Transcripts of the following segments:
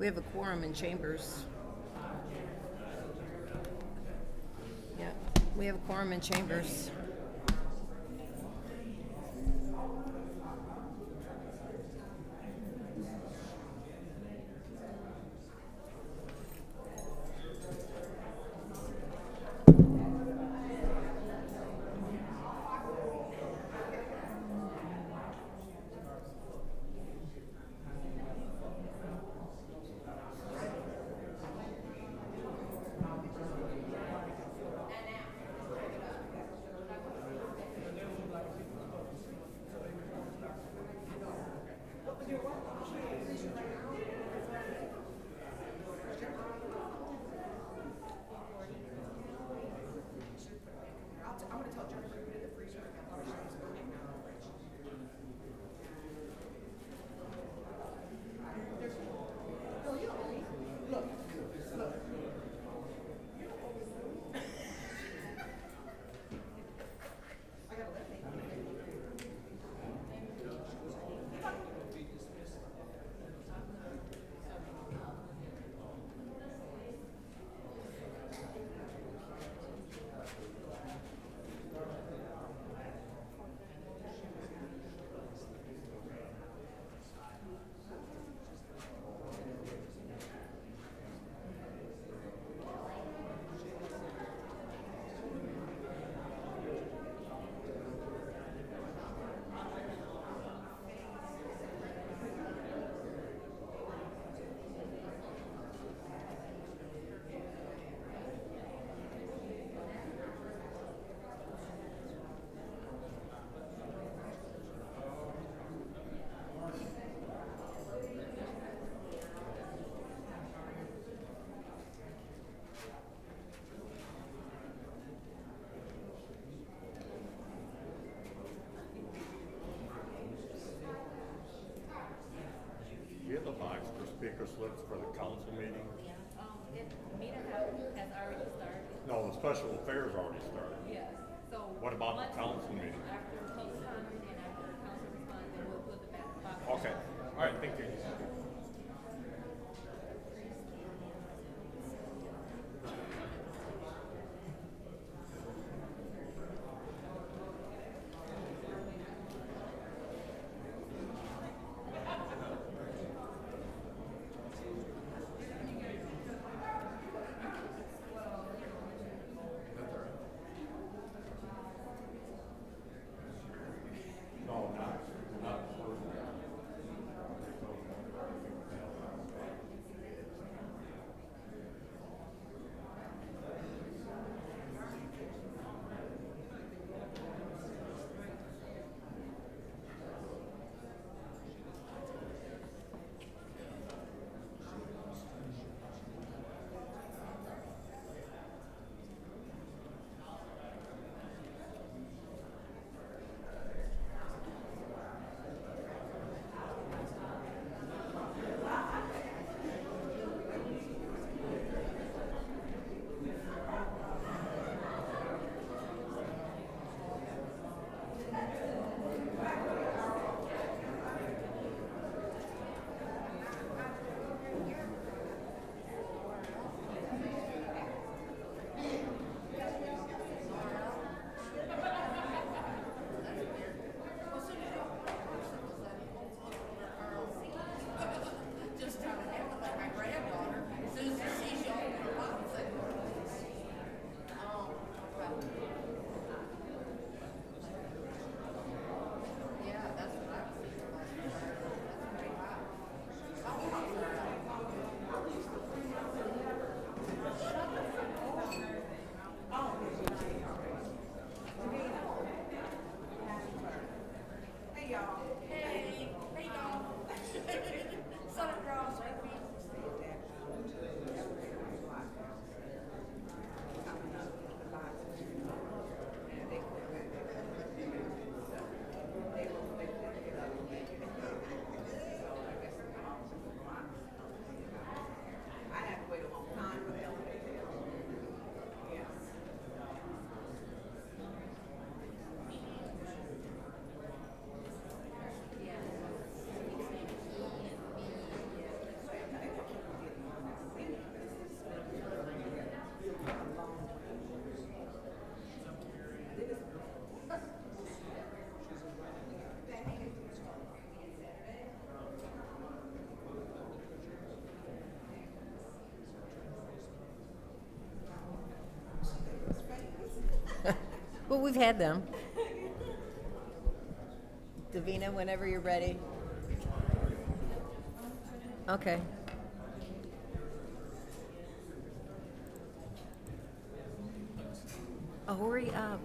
We have a quorum in chambers. Yeah, we have a quorum in chambers. Do you have a box for speaker slips for the council meeting? Yeah, meeting has already started. No, the special affairs already started. Yeah, so. What about the once- council meeting? After public comment and after council response, then we'll put the box. Okay, all right, thank you. we've had them. Davina, whenever you're ready. Okay. Oh, hurry up.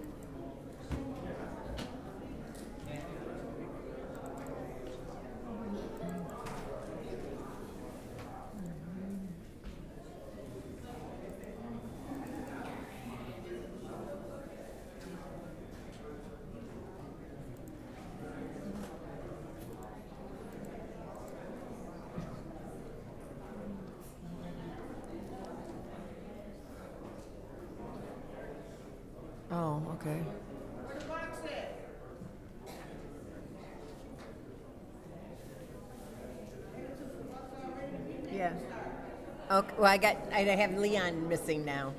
Oh, okay. Yeah. Okay, well, I have Leon missing now.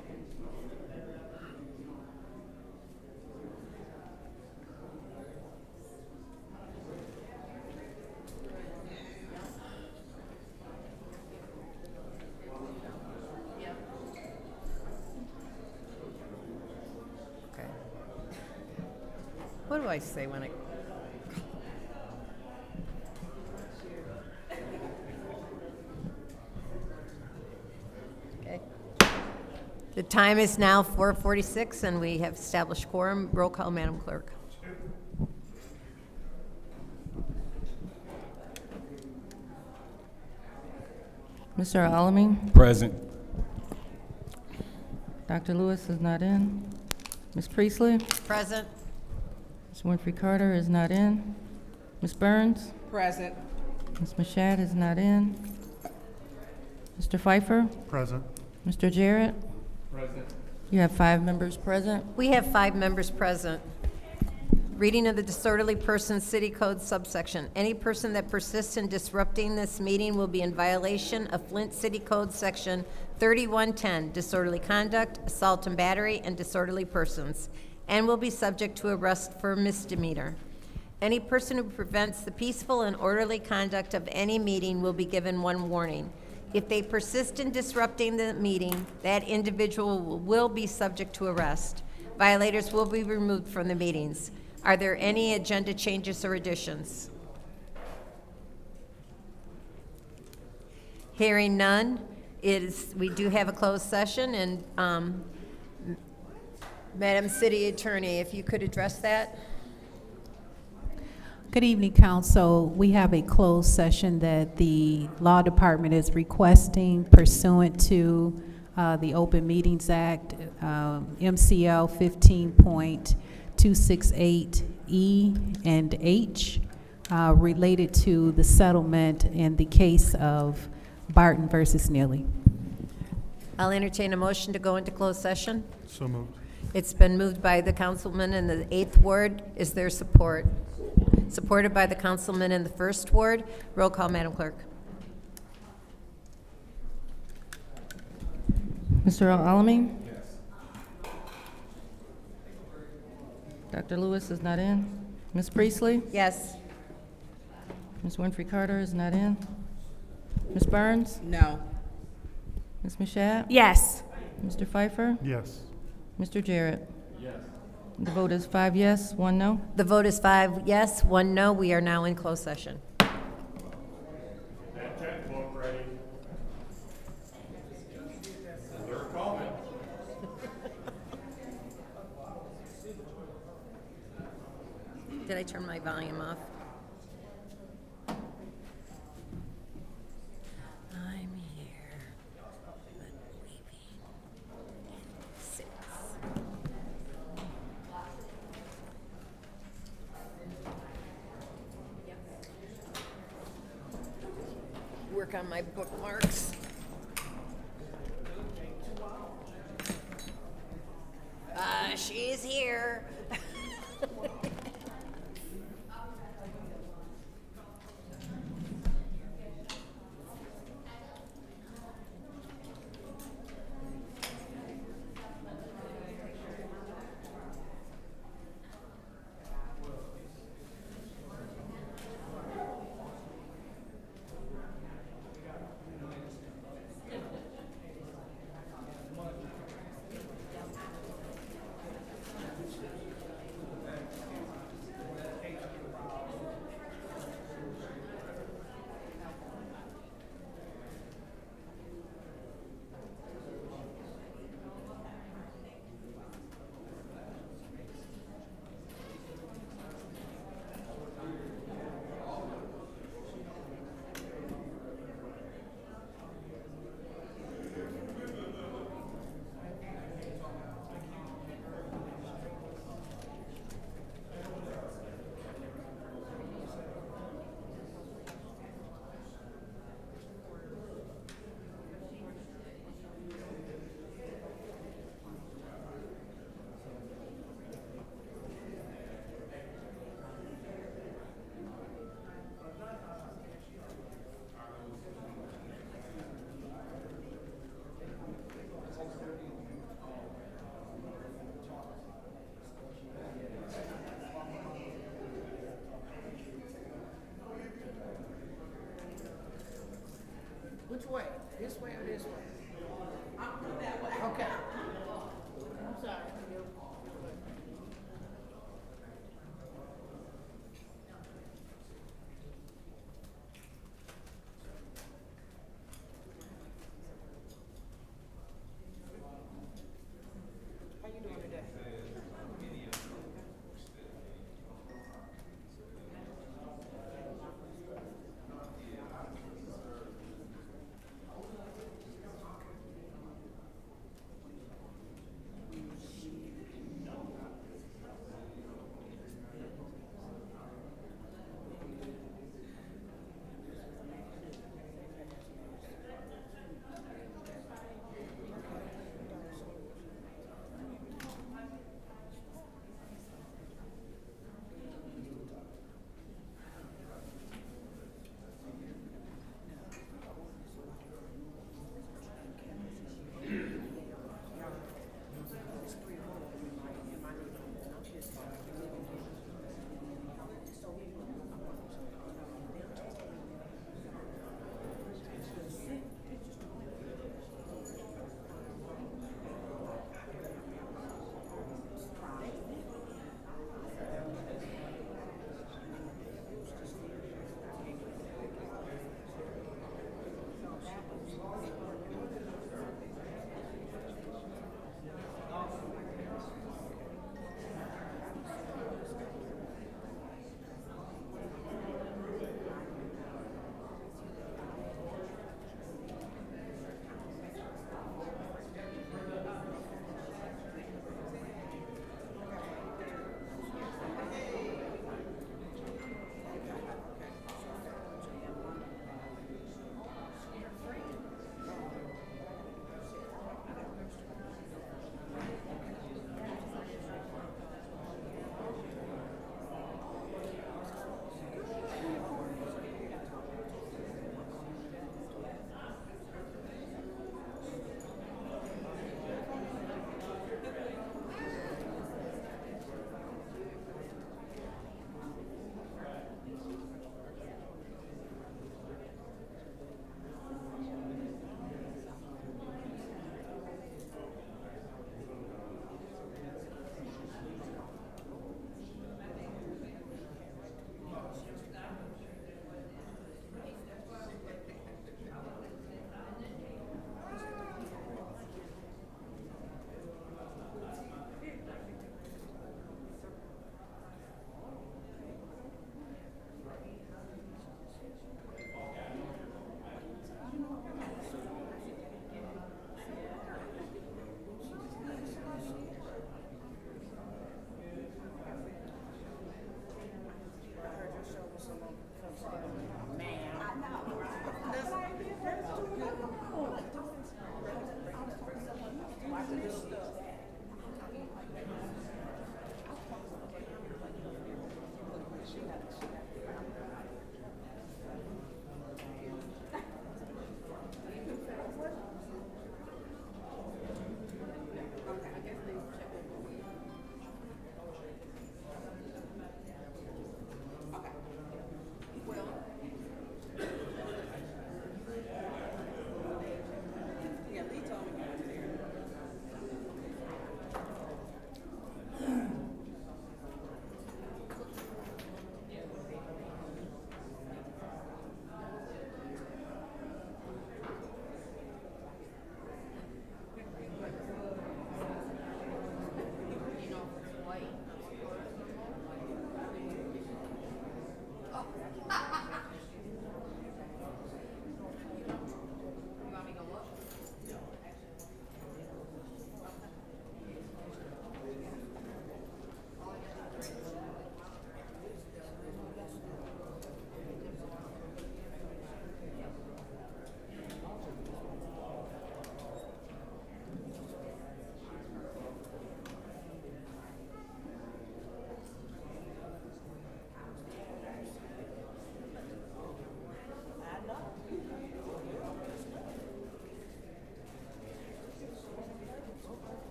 Okay. What do I say when I? Okay. The time is now 4:46, and we have established quorum. Roll call, Madam Clerk. Mr. Alamin? Present. Dr. Lewis is not in. Ms. Priestley? Present. Ms. Winfrey Carter is not in. Ms. Burns? Present. Ms. Mashat is not in. Mr. Pfeiffer? Present. Mr. Jarrett? Present. You have 5 members present. We have 5 members present. Reading of the disorderly persons city code subsection. Any person that persists in disrupting this meeting will be in violation of Flint City Code Section 3110, disorderly conduct, assault and battery, and disorderly persons, and will be subject to arrest for misdemeanor. Any person who prevents the peaceful and orderly conduct of any meeting will be given 1 warning. If they persist in disrupting the meeting, that individual will be subject to arrest. Violators will be removed from the meetings. Are there any agenda changes or additions? Hearing none, we do have a closed session, and Madam City Attorney, if you could address that? Good evening, Council. We have a closed session that the Law Department is requesting pursuant to the Open Meetings Act, MCL 15.268E and H, related to the settlement in the case of Barton versus Neely. I'll entertain a motion to go into closed session. So moved. It's been moved by the councilman in the 8th Ward. Is there support? Supported by the councilman in the 1st Ward. Roll call, Madam Clerk. Mr. Alamin? Yes. Dr. Lewis is not in. Ms. Priestley? Yes. Ms. Winfrey Carter is not in. Ms. Burns? No. Ms. Mashat? Yes. Mr. Pfeiffer? Yes. Mr. Jarrett? Yes. The vote is 5 yes, 1 no. The vote is 5 yes, 1 no. We are now in closed session. That checkbook ready. They're coming. Did I turn my volume off? I'm here, but leaving at 6. Work on my bookmarks. She's here. way? This way or this way? I'm that way. Okay. I'm sorry. How you doing today?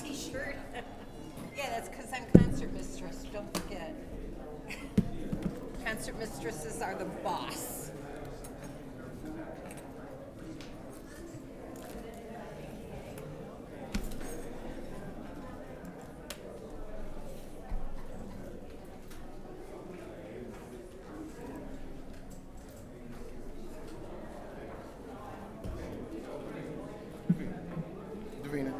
t-shirt. Yeah, that's because I'm concert mistress, don't forget. Concert mistresses are the boss. Davina.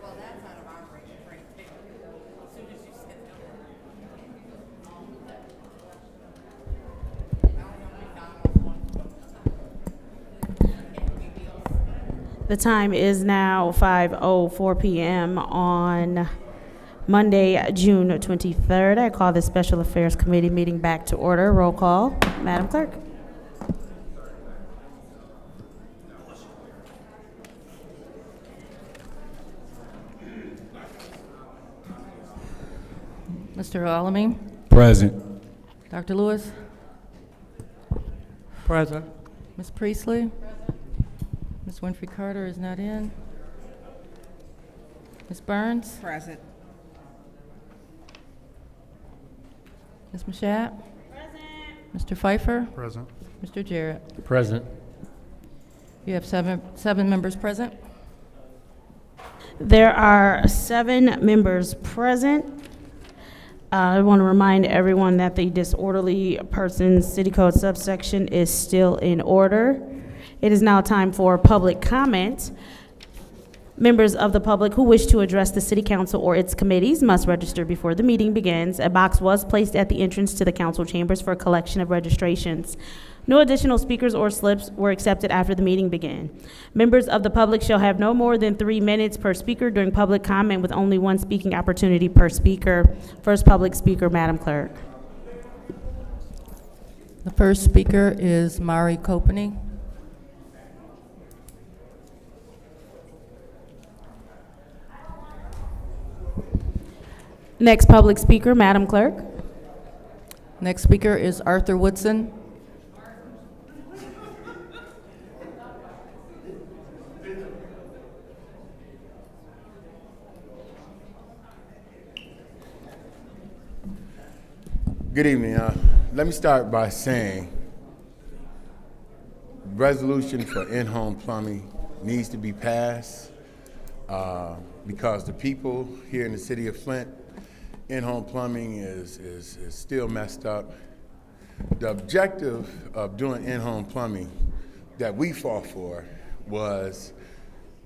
Well, that's out of our range right there. As soon as you said no. I don't know McDonald's one. The time is now 5:04 p.m. on Monday, June 23rd. I call the Special Affairs Committee meeting back to order. Roll call. Madam Clerk. Mr. Alamin? Present. Dr. Lewis? Present. Ms. Priestley? Ms. Winfrey Carter is not in. Ms. Burns? Present. Ms. Mashat? Mr. Pfeiffer? Present. Mr. Jarrett? Present. You have seven members present. There are 7 members present. I want to remind everyone that the disorderly persons city code subsection is still in order. It is now time for public comment. Members of the public who wish to address the city council or its committees must register before the meeting begins. A box was placed at the entrance to the council chambers for collection of registrations. No additional speakers or slips were accepted after the meeting began. Members of the public shall have no more than 3 minutes per speaker during public comment, with only 1 speaking opportunity per speaker. First public speaker, Madam Clerk. The first speaker is Mari Copany. Next public speaker, Madam Clerk. Next speaker is Arthur Woodson. Good evening. Let me start by saying resolution for in-home plumbing needs to be passed because the people here in the city of Flint, in-home plumbing is still messed up. The objective of doing in-home plumbing that we fought for was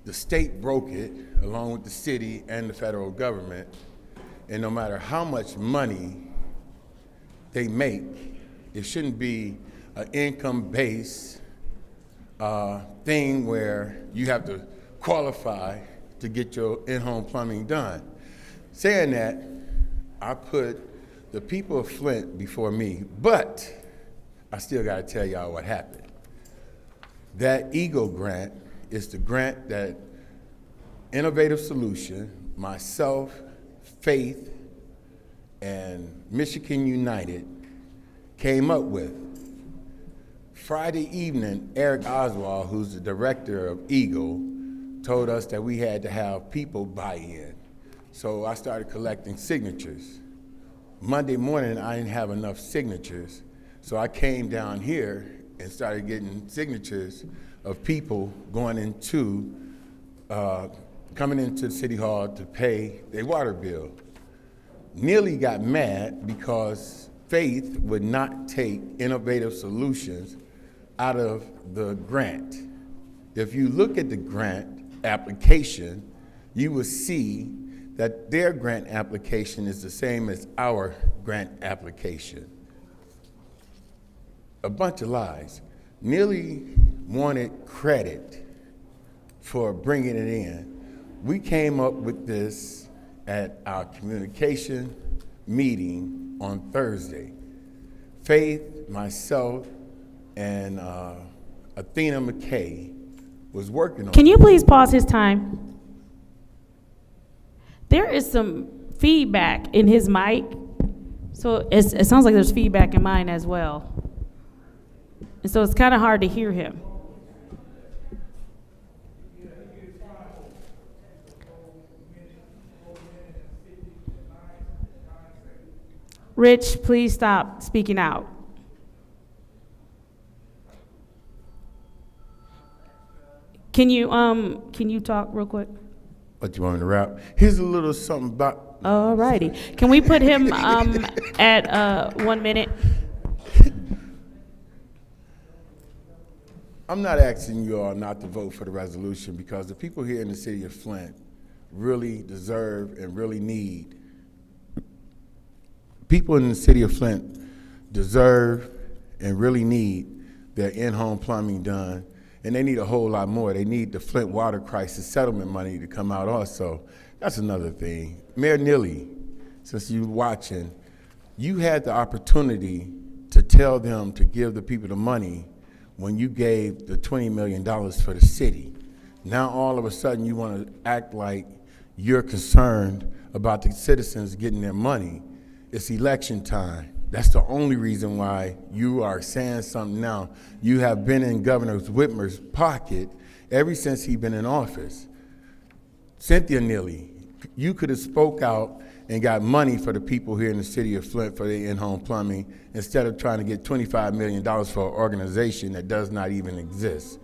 the state broke it along with the city and the federal government, and no matter how much money they make, it shouldn't be an income-based thing where you have to qualify to get your in-home plumbing done. Saying that, I put the people of Flint before me, but I still gotta tell y'all what happened. That EAGLE grant is the grant that Innovative Solution, myself, Faith, and Michigan United came up with. Friday evening, Eric Oswald, who's the director of Eagle, told us that we had to have people buy in. So I started collecting signatures. Monday morning, I didn't have enough signatures, so I came down here and started getting signatures of people going into, coming into City Hall to pay their water bill. Nearly got mad because Faith would not take innovative solutions out of the grant. If you look at the grant application, you will see that their grant application is the same as our grant application. A bunch of lies. Nearly wanted credit for bringing it in. We came up with this at our communication meeting on Thursday. Faith, myself, and Athena McKay was working on Can you please pause his time? There is some feedback in his mic, so it sounds like there's feedback in mine as well. And so it's kind of hard to hear him. Rich, please stop speaking out. Can you talk real quick? What, you want me to rap? Here's a little something about. All righty. Can we put him at 1 minute? I'm not asking you all not to vote for the resolution because the people here in the city of Flint really deserve and really need. People in the city of Flint deserve and really need their in-home plumbing done, and they need a whole lot more. They need the Flint water crisis settlement money to come out also. That's another thing. Mayor Neely, since you're watching, you had the opportunity to tell them to give the people the money when you gave the $20 million for the city. Now all of a sudden you want to act like you're concerned about the citizens getting their money. It's election time. That's the only reason why you are saying something now. You have been in Governor Whitmer's pocket ever since he's been in office. Cynthia Neely, you could have spoke out and got money for the people here in the city of Flint for their in-home plumbing instead of trying to get $25 million for an organization that does not even exist.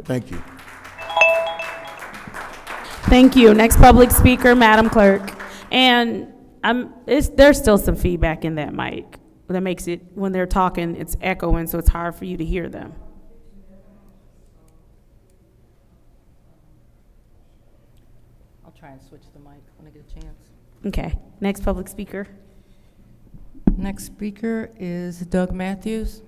Thank you. Thank you. Next public speaker, Madam Clerk. And there's still some feedback in that mic that makes it, when they're talking, it's echoing, so it's hard for you to hear them. I'll try and switch the mic when I get a chance. Okay. Next public speaker. Next speaker is Doug Matthews.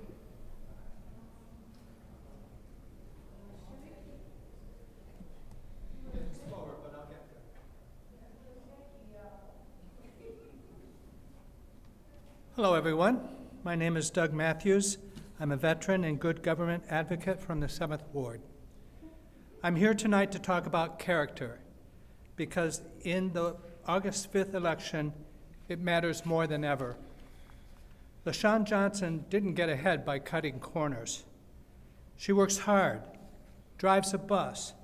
Hello, everyone. My name is Doug Matthews. I'm a veteran and good government advocate from the 7th Ward. I'm here tonight to talk about character, because in the August 5th election, it matters more than ever. LaShawn Johnson didn't get ahead by cutting corners. She works hard, drives a bus,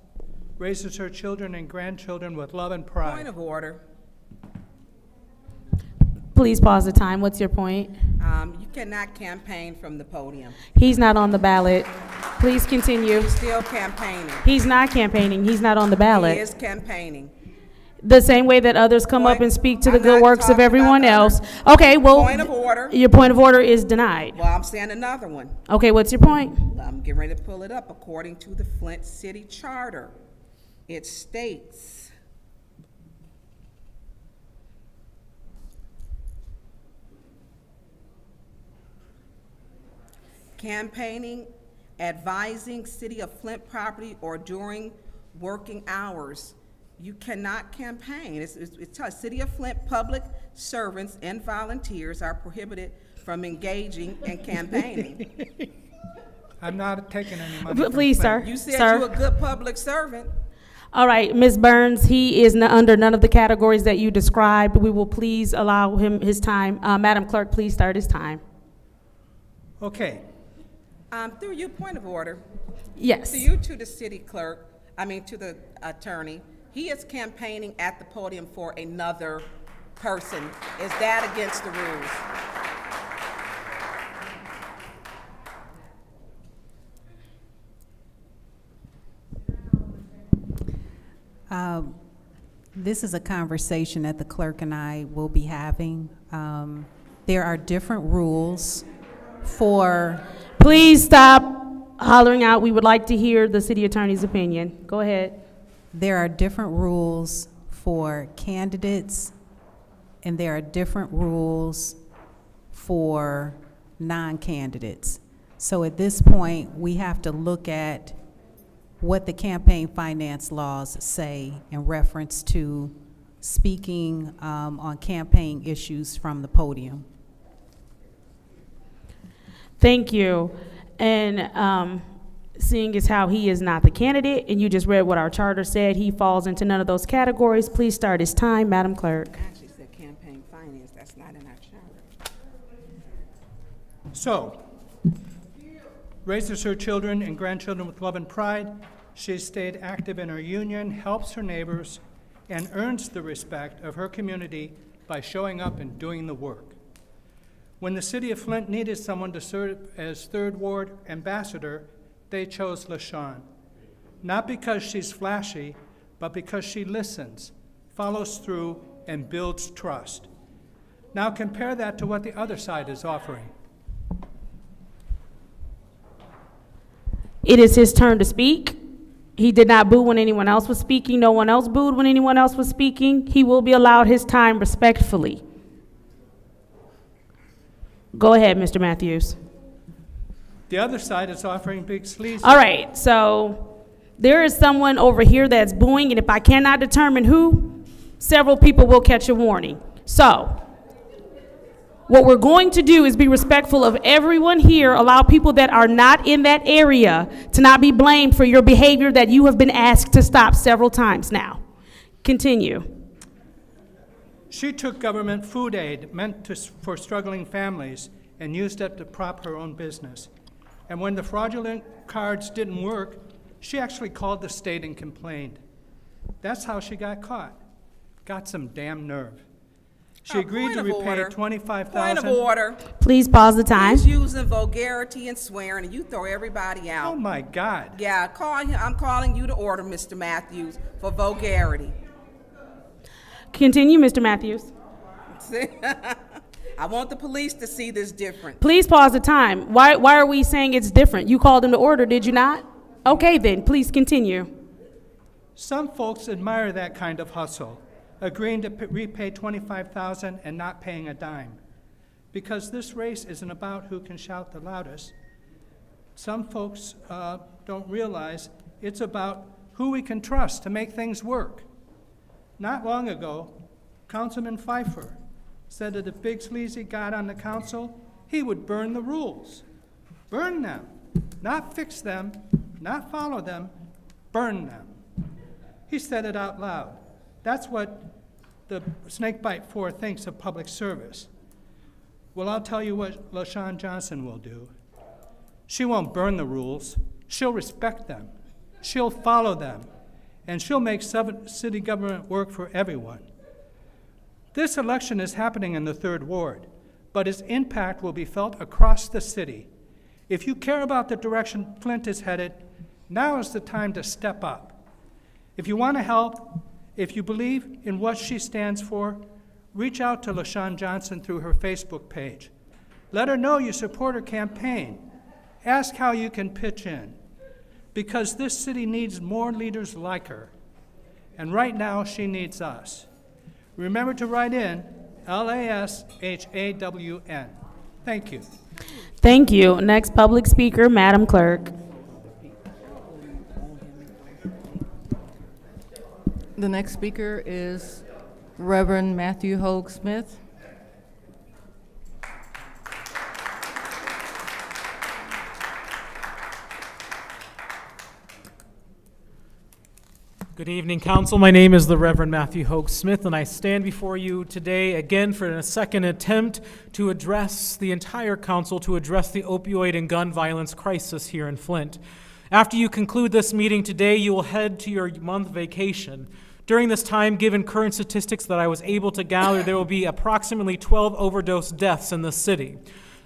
raises her children and grandchildren with love and pride. Point of order. Please pause the time. What's your point? You cannot campaign from the podium. He's not on the ballot. Please continue. Still campaigning. He's not campaigning. He's not on the He ballot. is campaigning. The same way that others come up Point- and speak to the I'm good not works of talking everyone about else. others. Okay, well. Point of order. Your point of order is denied. Well, I'm saying another one. Okay, what's your point? I'm getting ready to pull it up. According to the Flint City Charter, it states, campaigning, advising City of Flint property or during working hours. You cannot campaign. It tells City of Flint public servants and volunteers are prohibited from engaging in campaigning. I'm not taking any money from Please, Flint. sir. You said you're a good public servant. All right, Ms. Burns, he is under none of the categories that you described. We will please allow him his time. Madam Clerk, please start his time. Okay, Through you, point of order. Yes. To you, to the city clerk, to the attorney, he is campaigning at the podium for another person. Is that against the rules? This is a conversation that the clerk and I will be having. There are different rules for, Please stop hollering out. We would like to hear the city attorney's opinion. Go ahead. there are different rules for candidates, and there are different rules for non-candidates. So at this point, we have to look at what the campaign finance laws say in reference to speaking on campaign issues from the podium. Thank you. And seeing as how he is not the candidate, and you just read what our charter said, he falls into none of those categories. Please start his time, Madam Clerk. Actually said campaign finance, that's not in our charter. so, raises her children and grandchildren with love and pride. She's stayed active in her union, helps her neighbors, and earns the respect of her community by showing up and doing the work. When the city of Flint needed someone to serve as Third Ward ambassador, they chose LaShawn. Not because she's flashy, but because she listens, follows through, and builds trust. Now compare that to what the other side is offering. It is his turn to speak. He did not boo when anyone else was speaking. No one else booed when anyone else was speaking. He will be allowed his time respectfully. Go ahead, Mr. Matthews. The other side is offering big sleaze. All right, so there is someone over here that's booing, and if I cannot determine who, several people will catch a warning. So, what we're going to do is be respectful of everyone here, allow people that are not in that area to not be blamed for your behavior that you have been asked to stop several times now. Continue. She took government food aid meant for struggling families and used it to prop her own business. And when the fraudulent cards didn't work, she actually called the state and complained. That's how she got caught. Got some damn nerve. She agreed to repay $25,000. Point of order. Please pause the time. He's using vulgarity and swearing, and you throw everybody out. Oh my God. Yeah, I'm calling you to order, Mr. Matthews, for vulgarity. Continue, Mr. Matthews. I want the police to see this different. Please pause the time. Why are we saying it's different? You called him to order, did you not? Okay then, please continue. Some folks admire that kind of hustle, agreeing to repay $25,000 and not paying a dime. Because this race isn't about who can shout the loudest. Some folks don't realize it's about who we can trust to make things work. Not long ago, Councilman Pfeiffer said that if Big Sleazy got on the council, he would burn the rules. Burn them, not fix them, not follow them, burn them. He said it out loud. That's what the Snakebite 4 thinks of public service. Well, I'll tell you what LaShawn Johnson will do. She won't burn the rules. She'll respect them. She'll follow them. And she'll make city government work for everyone. This election is happening in the Third Ward, but its impact will be felt across the city. If you care about the direction Flint is headed, now is the time to step up. If you want to help, if you believe in what she stands for, reach out to LaShawn Johnson through her Facebook page. Let her know you support her campaign. Ask how you can pitch in. Because this city needs more leaders like her. And right now, she needs us. Remember to write in LASHAWN. Thank you. Thank you. Next public speaker, Madam Clerk. The next speaker is Reverend Matthew Hogue Smith. Good evening, Council. My name is the Reverend Matthew Hoke Smith, and I stand before you today again for a second attempt to address the entire Council, to address the opioid and gun violence crisis here in Flint. After you conclude this meeting today, you will head to your month vacation. During this time, given current statistics that I was able to gather, there will be approximately 12 overdose deaths in the city.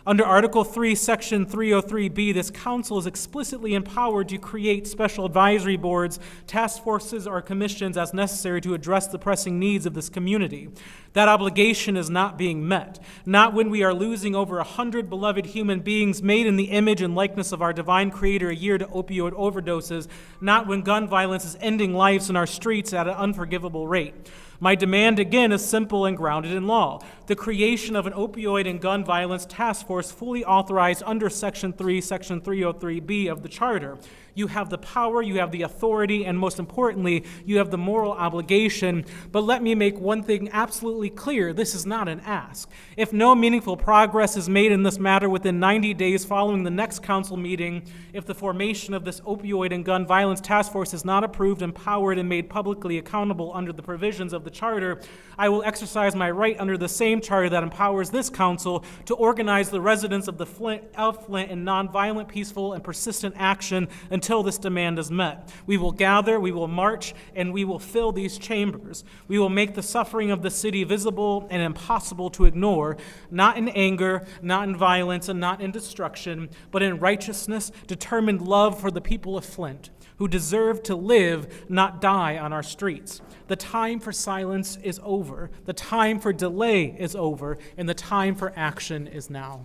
Under Article 3, Section 303B, this council is explicitly empowered to create special advisory boards, task forces, or commissions as necessary to address the pressing needs of this community. That obligation is not being met, not when we are losing over 100 beloved human beings made in the image and likeness of our divine Creator a year to opioid overdoses, not when gun violence is ending lives in our streets at an unforgivable rate. My demand, again, is simple and grounded in law. The creation of an opioid and gun violence task force fully authorized under Section 3, Section 303B of the Charter. You have the power, you have the authority, and most importantly, you have the moral obligation. But let me make one thing absolutely clear. This is not an ask. If no meaningful progress is made in this matter within 90 days following the next council meeting, if the formation of this opioid and gun violence task force is not approved, empowered, and made publicly accountable under the provisions of the Charter, I will exercise my right under the same charter that empowers this council to organize the residents of Flint in nonviolent, peaceful, and persistent action until this demand is met. We will gather, we will march, and we will fill these chambers. We will make the suffering of the city visible and impossible to ignore, not in anger, not in violence, and not in destruction, but in righteousness, determined love for the people of Flint, who deserve to live, not die on our streets. The time for silence is over. The time for delay is over, and the time for action is now.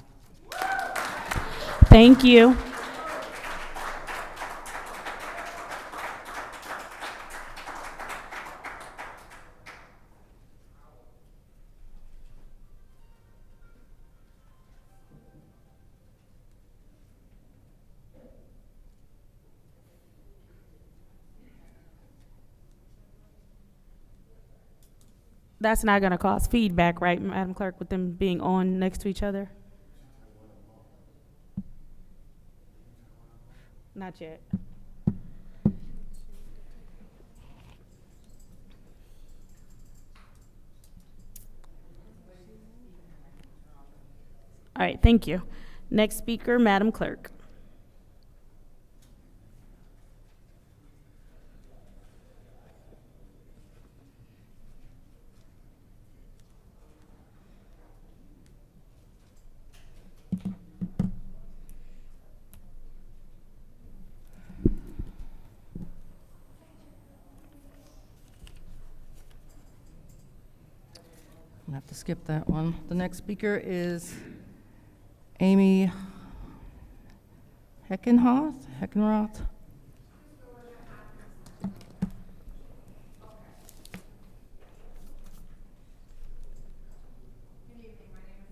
Thank you. That's not going to cause feedback, right, Madam Clerk, with them being on next to each other? Not yet. All right, thank you. Next speaker, Madam Clerk. I'm gonna have to skip that one. The next speaker is Amy Heckenroth.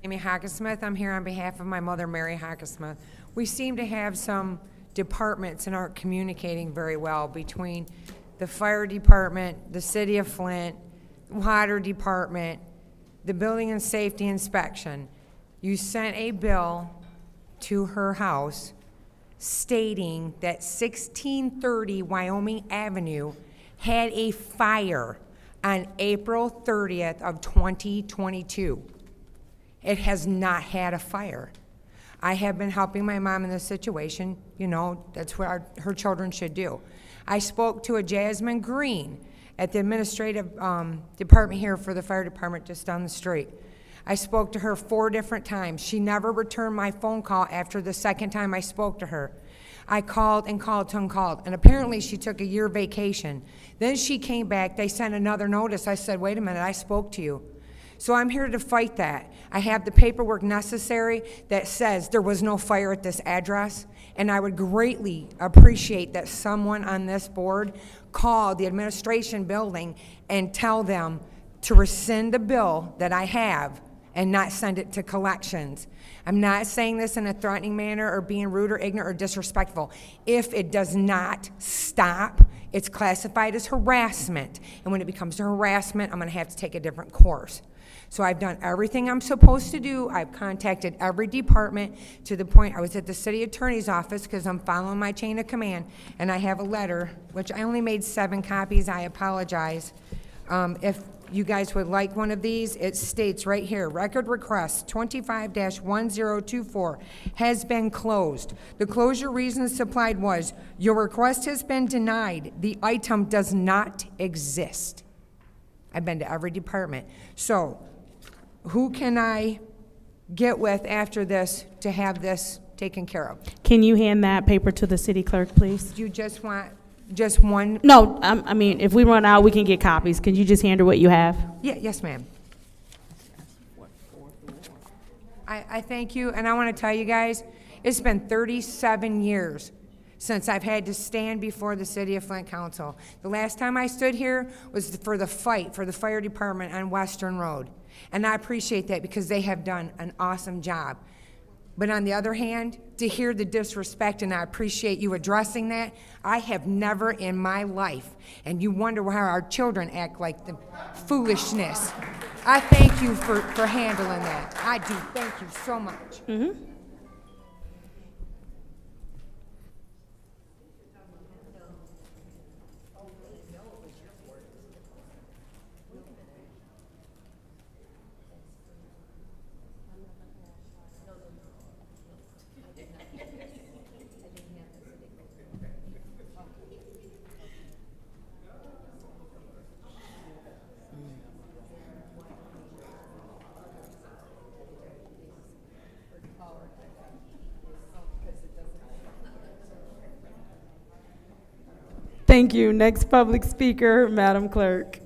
Amy Hockersmith. I'm here on behalf of my mother, Mary Hockersmith. We seem to have some departments that aren't communicating very well between the fire department, the city of Flint, water department, the building and safety inspection. You sent a bill to her house stating that 1630 Wyoming Avenue had a fire on April 30th of 2022. It has not had a fire. I have been helping my mom in this situation. You know, that's what her children should do. I spoke to a Jasmine Green at the administrative department here for the fire department just down the street. I spoke to her 4 different times. She never returned my phone call after the second time I spoke to her. I called and called and called, and apparently she took a year vacation. Then she came back, they sent another notice. I said, wait a minute, I spoke to you. So I'm here to fight that. I have the paperwork necessary that says there was no fire at this address, and I would greatly appreciate that someone on this board call the administration building and tell them to rescind the bill that I have and not send it to collections. I'm not saying this in a threatening manner or being rude or ignorant or disrespectful. If it does not stop, it's classified as harassment. And when it becomes harassment, I'm gonna have to take a different course. So I've done everything I'm supposed to do. I've contacted every department to the point I was at the city attorney's office because I'm following my chain of command, and I have a letter, which I only made 7 copies. I apologize. If you guys would like one of these, it states right here, record request 25-1024 has been closed. The closure reason supplied was, your request has been denied. The item does not exist. I've been to every department. So who can I get with after this to have this taken care of? Can you hand that paper to the city clerk, please? Do you just want just one? No, I mean, if we run out, we can get copies. Can you just hand her what you have? Yeah, yes, ma'am. I thank you, and I want to tell you guys, it's been 37 years since I've had to stand before the City of Flint Council. The last time I stood here was for the fight for the fire department on Western Road, and I appreciate that because they have done an awesome job. But on the other hand, to hear the disrespect, and I appreciate you addressing that, I have never in my life, and you wonder how our children act like the foolishness. I thank you for handling that. I do. Thank you so much. Thank you. Next public speaker, Madam Clerk.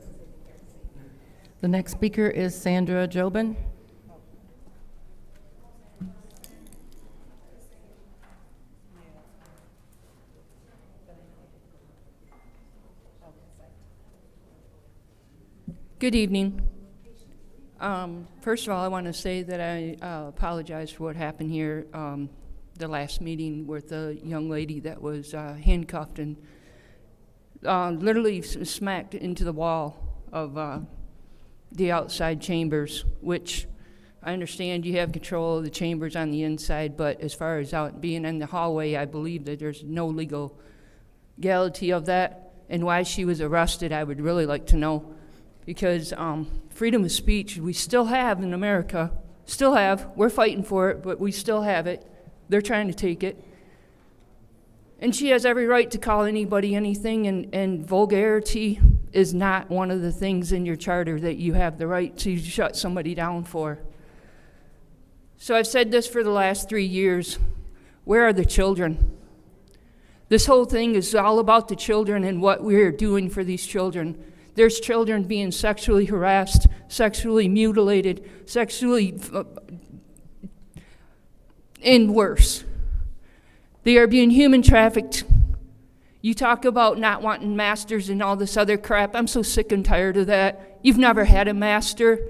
The next speaker is Sandra Jobin. Good evening. First of all, I want to say that I apologize for what happened here the last meeting with the young lady that was handcuffed and literally smacked into the wall of the outside chambers, which I understand you have control of the chambers on the inside, but as far as out being in the hallway, I believe that there's no legality of that. And why she was arrested, I would really like to know, because freedom of speech we still have in America, still have. We're fighting for it, but we still have it. They're trying to take it. And she has every right to call anybody anything, and vulgarity is not one of the things in your charter that you have the right to shut somebody down for. So I've said this for the last 3 years. Where are the children? This whole thing is all about the children and what we're doing for these children. There's children being sexually harassed, sexually mutilated, sexually and worse. They are being human trafficked. You talk about not wanting masters and all this other crap. I'm so sick and tired of that. You've never had a master.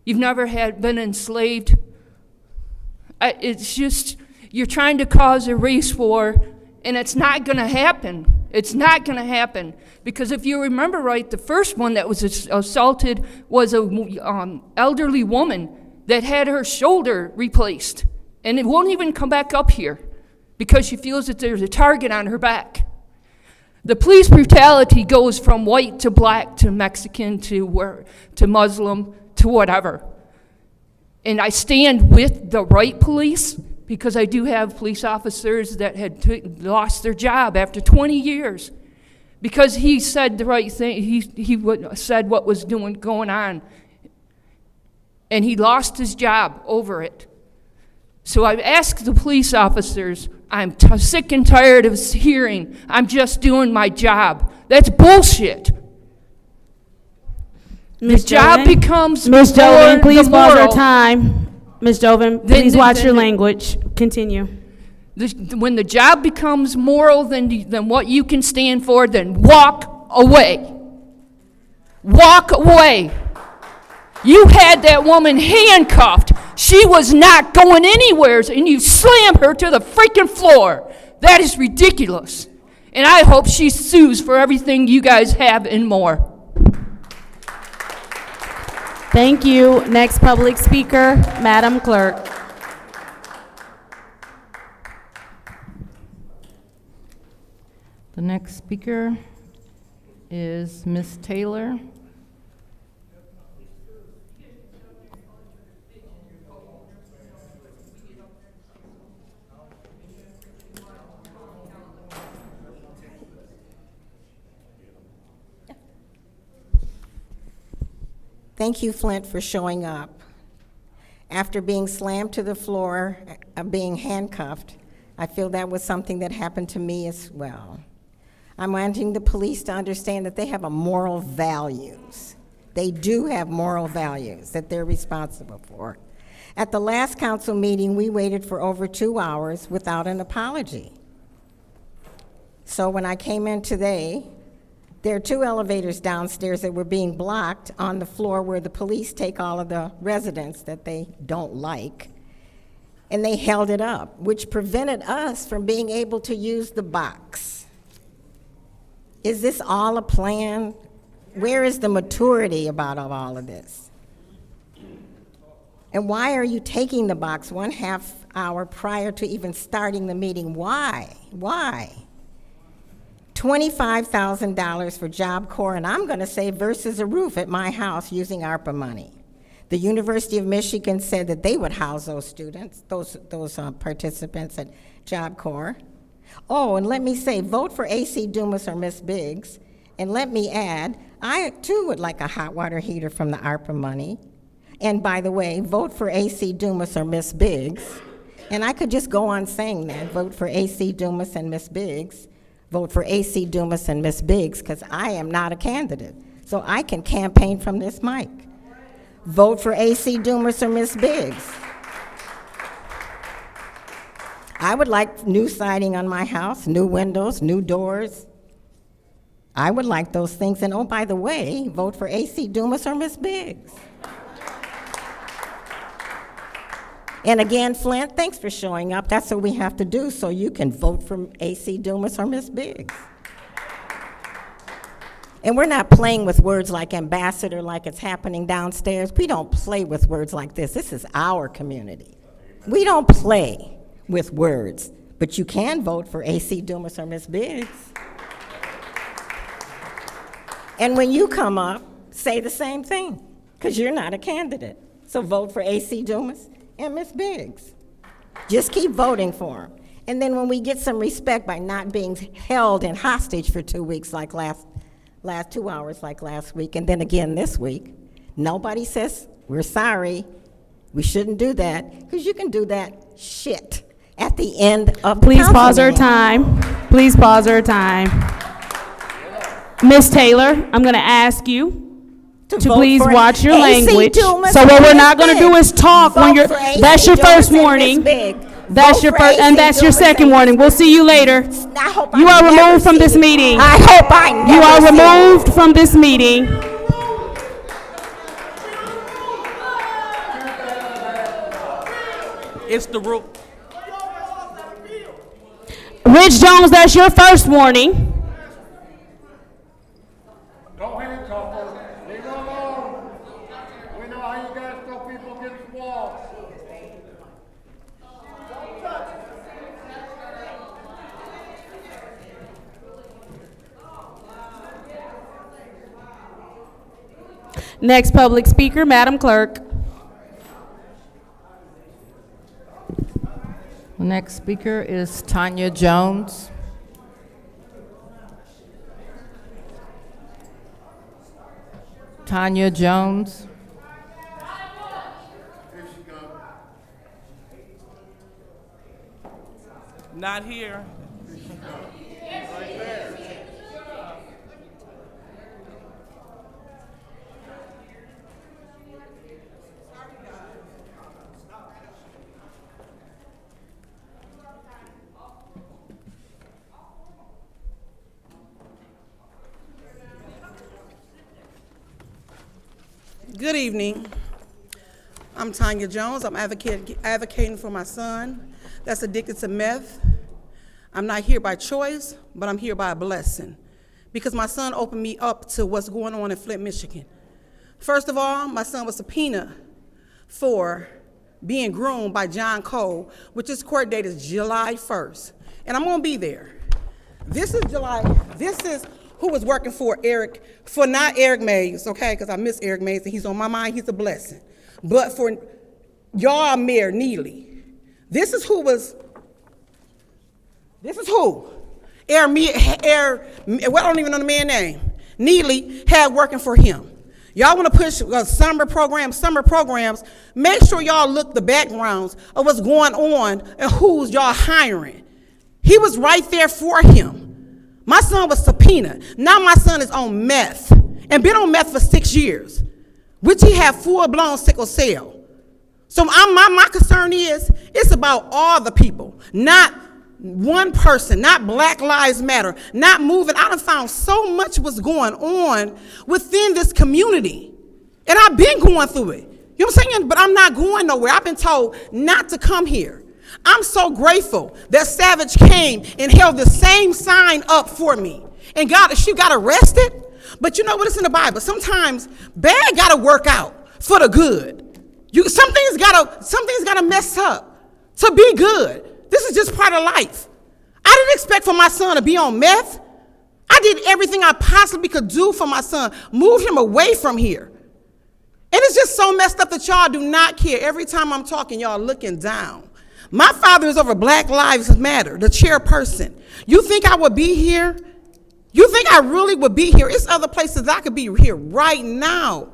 You've never been enslaved. It's just, you're trying to cause a race war, and it's not going to happen. It's not going to happen. Because if you remember right, the first one that was assaulted was a elderly woman that had her shoulder replaced. And it won't even come back up here because she feels that there's a target on her back. The police brutality goes from white to black to Mexican to Muslim to whatever. And I stand with the right police because I do have police officers that had lost their job after 20 years because he said the right thing. He said what was going on. And he lost his job over it. So I've asked the police officers, I'm sick and tired of hearing, I'm just doing my job. That's bullshit. Ms. The job Jovin? becomes Ms. Jovin, please pause your moral. time. Ms. Jovin, please watch your language. Continue. When the job becomes moral than what you can stand for, then walk away. Walk away. You had that woman handcuffed. She was not going anywhere, and you slammed her to the freaking floor. That is ridiculous. And I hope she sues for everything you guys have and more. Thank you. Next public speaker, Madam Clerk. The next speaker is Ms. Taylor. Thank you, Flint, for showing up. After being slammed to the floor, being handcuffed, I feel that was something that happened to me as well. I'm wanting the police to understand that they have a moral values. They do have moral values that they're responsible for. At the last council meeting, we waited for over 2 hours without an apology. So when I came in today, there are 2 elevators downstairs that were being blocked on the floor where the police take all of the residents that they don't like, and they held it up, which prevented us from being able to use the box. Is this all a plan? Where is the maturity about all of this? And why are you taking the box 1/2 hour prior to even starting the meeting? Why? Why? $25,000 for JobCore, and I'm going to say versus a roof at my house using ARPA money. The University of Michigan said that they would house those students, those participants at JobCore. Oh, and let me say, vote for AC Dumas or Miss Biggs. And let me add, I too would like a hot water heater from the ARPA money. And by the way, vote for AC Dumas or Miss Biggs. And I could just go on saying that, vote for AC Dumas and Miss Biggs. Vote for AC Dumas and Miss Biggs, because I am not a candidate. So I can campaign from this mic. Vote for AC Dumas or Miss Biggs. I would like new siding on my house, new windows, new doors. I would like those things. And oh, by the way, vote for AC Dumas or Miss Biggs. And again, Flint, thanks for showing up. That's what we have to do so you can vote for AC Dumas or Miss Biggs. And we're not playing with words like ambassador like it's happening downstairs. We don't play with words like this. This is our community. We don't play with words, but you can vote for AC Dumas or Miss Biggs. And when you come up, say the same thing, because you're not a candidate. So vote for AC Dumas and Miss Biggs. Just keep voting for them. And then when we get some respect by not being held in hostage for 2 weeks like last 2 hours like last week, and then again this week, nobody says, we're sorry, we shouldn't do that, because you can do that shit at the end of the Please council pause our meeting. time. Please pause our time. Ms. Taylor, I'm going to ask you to vote please for watch your AC language. Dumas So what and we're Miss not going to do Biggs. is talk when Vote you're, for AC that's your Dumas first and Miss warning. Biggs. That's Vote your for first, and AC that's your Dumas second and warning. Miss We'll see you later. I hope You I are never removed from see this you. meeting. I hope I never You are see removed from this meeting. It's the rule. Rich Jones, that's your first warning. Don't handcuff her. Leave her alone. We know how you guys throw people against the wall. Next public speaker, Madam Clerk. The next speaker is Tanya Jones. Tanya Jones. Not here. Good evening. I'm Tanya Jones. I'm advocating for my son that's addicted to meth. I'm not here by choice, but I'm here by a blessing, because my son opened me up to what's going on in Flint, Michigan. First of all, my son was subpoenaed for being groomed by John Cole, which his court date is July 1st. And I'm gonna be there. This is who was working for not Eric Mays, okay, because I miss Eric Mays and he's on my mind, he's a blessing. But for y'all, Mayor Neely, this is who, I don't even know the man's name, Neely had working for him. Y'all want to push summer programs, make sure y'all look the backgrounds of what's going on and who's y'all hiring. He was right there for him. My son was subpoenaed. Now my son is on meth and been on meth for 6 years, which he had full-blown sickle cell. So my concern is, it's about all the people, not one person, not Black Lives Matter, not moving. I done found so much was going on within this community. And I've been going through it. You know what I'm saying? But I'm not going nowhere. I've been told not to come here. I'm so grateful that Savage came and held the same sign up for me. And she got arrested. But you know what? It's in the Bible. Sometimes bad gotta work out for the good. Some things gotta mess up to be good. This is just part of life. I didn't expect for my son to be on meth. I did everything I possibly could do for my son, move him away from here. And it's just so messed up that y'all do not care. Every time I'm talking, y'all looking down. My father is over Black Lives Matter, the chairperson. You think I would be here? You think I really would be here? It's other places I could be here right now.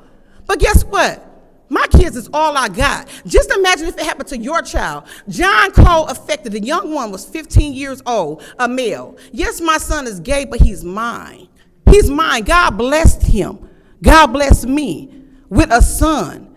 But guess what? My kids is all I got. Just imagine if it happened to your child. John Cole affected, the young one was 15 years old, a male. Yes, my son is gay, but he's mine. He's mine. God blessed him. God blessed me with a son.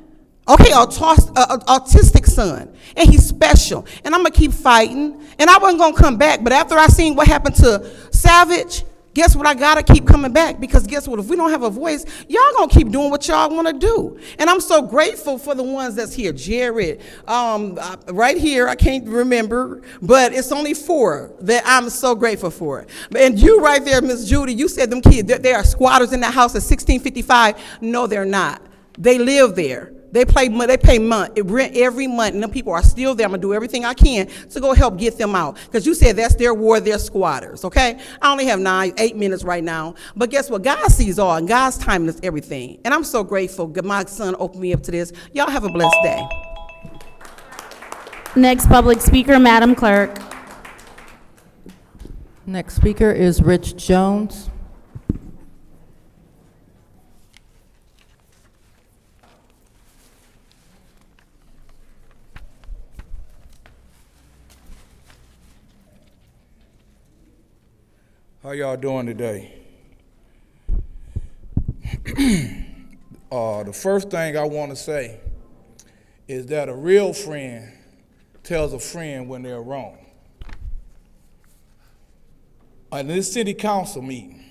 Okay, autistic son. And he's special. And I'm going to keep fighting. And I wasn't going to come back. But after I seen what happened to Savage, guess what? I got to keep coming back, because guess what? If we don't have a voice, y'all going to keep doing what y'all want to do. And I'm so grateful for the ones that's here. Jared, right here, I can't remember, but it's only 4 that I'm so grateful for. And you right there, Miss Judy, you said them kids, they are squatters in that house at 1655. No, they're not. They live there. They pay rent every month, and them people are still there. I'm gonna do everything I can to go help get them out. Because you said that's their ward, they're squatters, okay? I only have 8 minutes right now. But guess what? God sees all, and God's timing is everything. And I'm so grateful that my son opened me up to this. Y'all have a blessed day. Next public speaker, Madam Clerk. Next speaker is Rich Jones. How y'all doing today? The first thing I want to say is that a real friend tells a friend when they're wrong. In this city council meeting,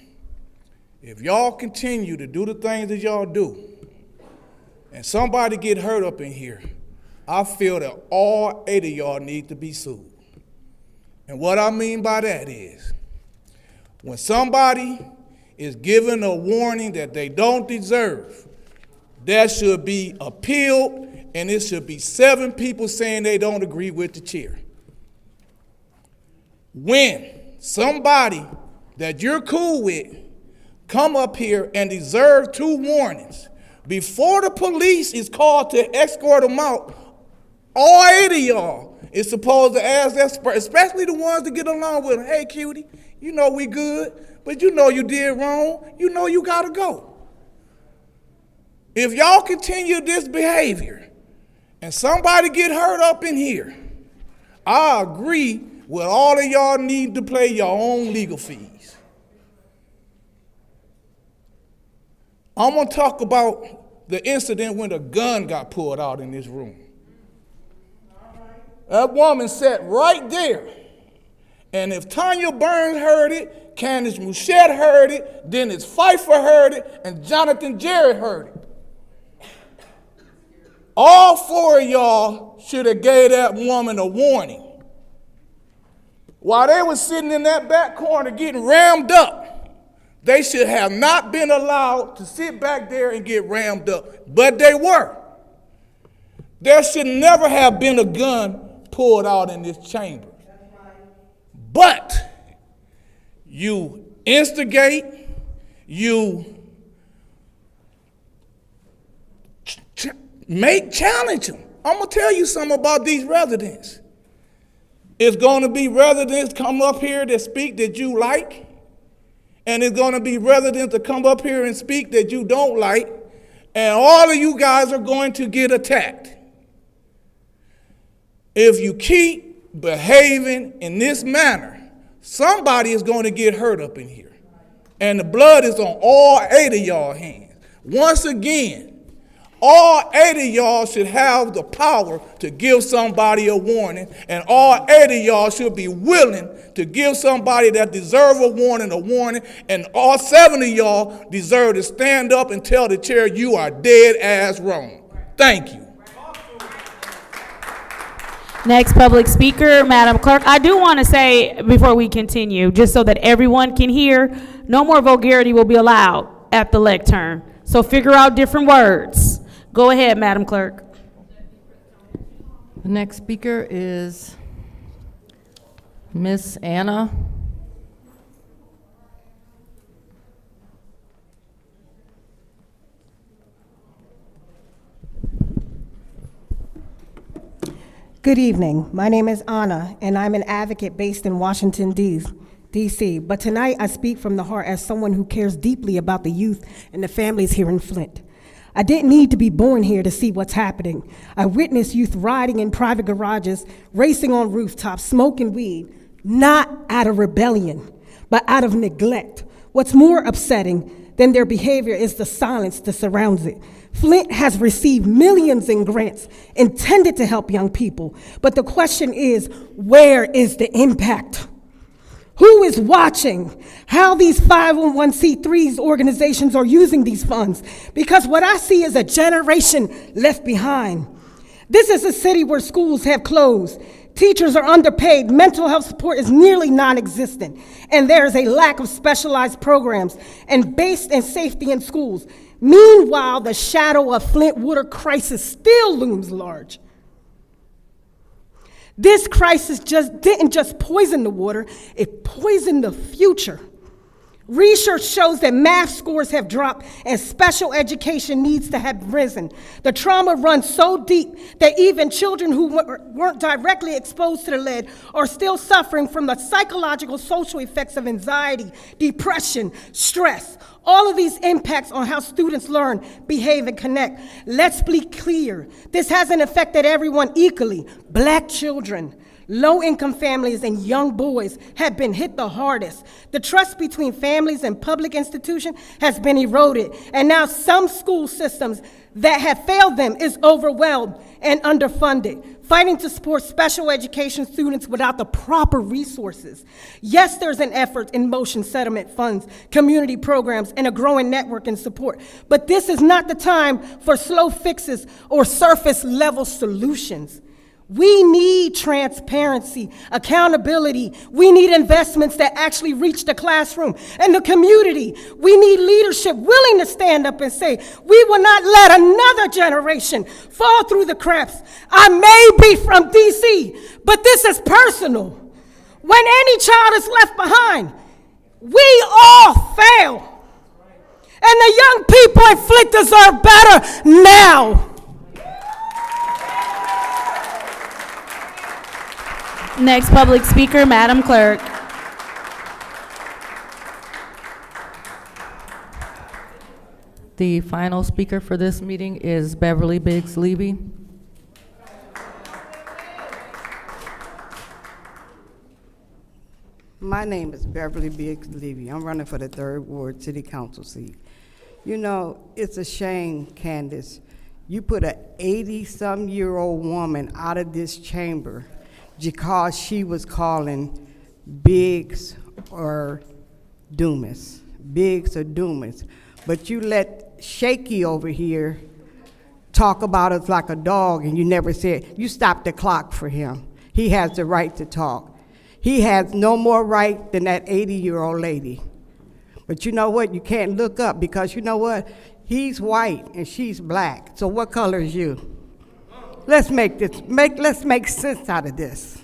if y'all continue to do the things that y'all do, and somebody get hurt up in here, I feel that all 8 of y'all need to be sued. And what I mean by that is, when somebody is given a warning that they don't deserve, that should be appealed, and it should be 7 people saying they don't agree with the chair. When somebody that you're cool with come up here and deserve 2 warnings, before the police is called to escort them out, all 8 of y'all is supposed to ask that, especially the ones that get along with them, hey, cutie, you know we good, but you know you did wrong. You know you gotta go. If y'all continue this behavior and somebody get hurt up in here, I agree with all of y'all need to pay your own legal fees. I'm gonna talk about the incident when a gun got pulled out in this room. That woman sat right there. And if Tanya Burns heard it, Candace Mouchette heard it, Dennis Pfeiffer heard it, and Jonathan Jarrett heard it. All 4 of y'all should have gave that woman a warning. While they were sitting in that back corner getting rammed up, They should have not been allowed to sit back there and get rammed up, but they were. There should never have been a gun pulled out in this chamber. But you instigate, you challenge them. I'm going to tell you something about these residents. It's going to be residents come up here that speak that you like, and it's going to be residents that come up here and speak that you don't like, and all of you guys are going to get attacked. If you keep behaving in this manner, somebody is going to get hurt up in here. And the blood is on all 8 of y'all hands. Once again, all 8 of y'all should have the power to give somebody a warning, and all 8 of y'all should be willing to give somebody that deserve a warning, and all 7 of y'all deserve to stand up and tell the chair you are dead ass wrong. Thank you. Next public speaker, Madam Clerk. I do want to say, before we continue, just so that everyone can hear, no more vulgarity will be allowed at the lectern. So figure out different words. Go ahead, Madam Clerk. The next speaker is Miss Anna. Good evening. My name is Anna, and I'm an advocate based in Washington, D.C. But tonight I speak from the heart as someone who cares deeply about the youth and the families here in Flint. I didn't need to be born here to see what's happening. I witnessed youth riding in private garages, racing on rooftops, smoking weed, not out of rebellion, but out of neglect. What's more upsetting than their behavior is the silence that surrounds it. Flint has received millions in grants intended to help young people, but the question is, where is the impact? Who is watching how these 501c3 organizations are using these funds? Because what I see is a generation left behind. This is a city where schools have closed. Teachers are underpaid, mental health support is nearly non-existent, and there is a lack of specialized programs and based in safety in schools. Meanwhile, the shadow of Flint water crisis still looms large. This crisis didn't just poison the water, it poisoned the future. Research shows that math scores have dropped and special education needs to have risen. The trauma runs so deep that even children who weren't directly exposed to the lead are still suffering from the psychological, social effects of anxiety, depression, stress. All of these impacts on how students learn, behave, and connect. Let's be clear, this hasn't affected everyone equally. Black children, low-income families, and young boys have been hit the hardest. The trust between families and public institutions has been eroded, and now some school systems that have failed them is overwhelmed and underfunded, fighting to support special education students without the proper resources. Yes, there's an effort in motion settlement funds, community programs, and a growing network and support, but this is not the time for slow fixes or surface-level solutions. We need transparency, accountability. We need investments that actually reach the classroom and the community. We need leadership willing to stand up and say, we will not let another generation fall through the cracks. I may be from DC, but this is personal. When any child is left behind, we all fail. And the young people in Flint deserve better now. Next public speaker, Madam Clerk. The final speaker for this meeting is Beverly Biggs Levy. My name is Beverly Biggs Levy. I'm running for the 3rd Ward City Council seat. You know, it's a shame, Candace. You put an 80-some-year-old woman out of this chamber because she was calling Biggs or Dumas. Biggs or Dumas. But you let Shaky over here talk about us like a dog, and you never said, you stopped the clock for him. He has the right to talk. He has no more right than that 80-year-old lady. But you know what? You can't look up because you know what? He's white and she's black. So what color is you? Let's make sense out of this.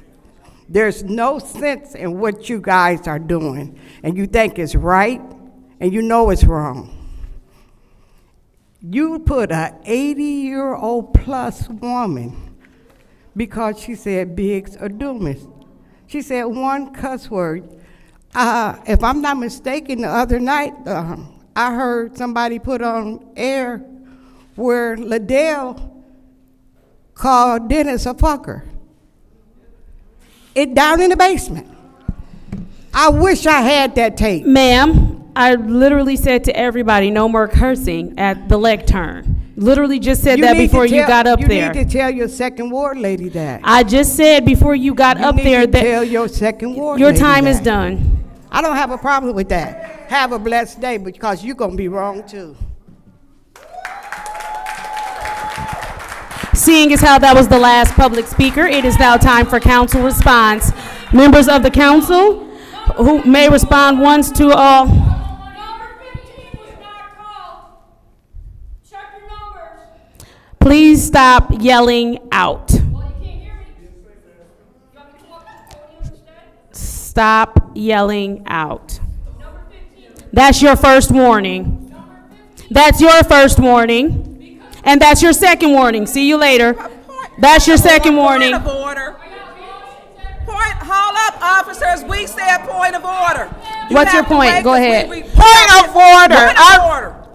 There's no sense in what you guys are doing, and you think it's right, and you know it's wrong. You put a 80-year-old plus woman because she said Biggs or Dumas. She said one cuss word. If I'm not mistaken, the other night, I heard somebody put on air where Liddell called Dennis a fucker. It down in the basement. I wish I had that tape. Ma'am, I literally said to everybody, no more cursing at the lectern. Literally just said that before you got up there. You need to tell your second ward lady that. I just said before you got up there that. Tell your second ward your lady time is that. done. I don't have a problem with that. Have a blessed day, because you're going to be wrong too. Seeing as how that was the last public speaker, it is now time for council response. Members of the council who may respond once to all. Please stop yelling out. Stop yelling out. That's your first warning. That's your first warning. And that's your second warning. See you later. That's your second warning. Point of order. Hold up, officers. We said point of order. What's your point? Go ahead. Point of order.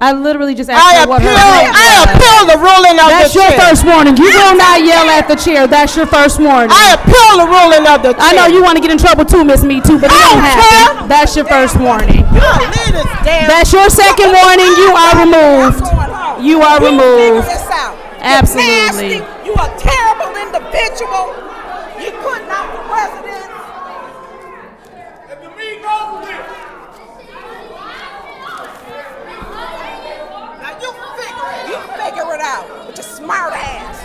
I literally just asked her what her point was. I appeal the ruling of That's the your chair. first warning. You will not yell at the chair. That's your first warning. I appeal the ruling of the chair. I know you want to get in trouble too, Miss Me Too, but it don't happen. That's your first warning. That's your second warning. You are removed. You are removed. Figure this out. Absolutely. You're nasty. You a terrible individual. You putting out the residents. Let the meeting over with. Now you figure it out with your smart ass.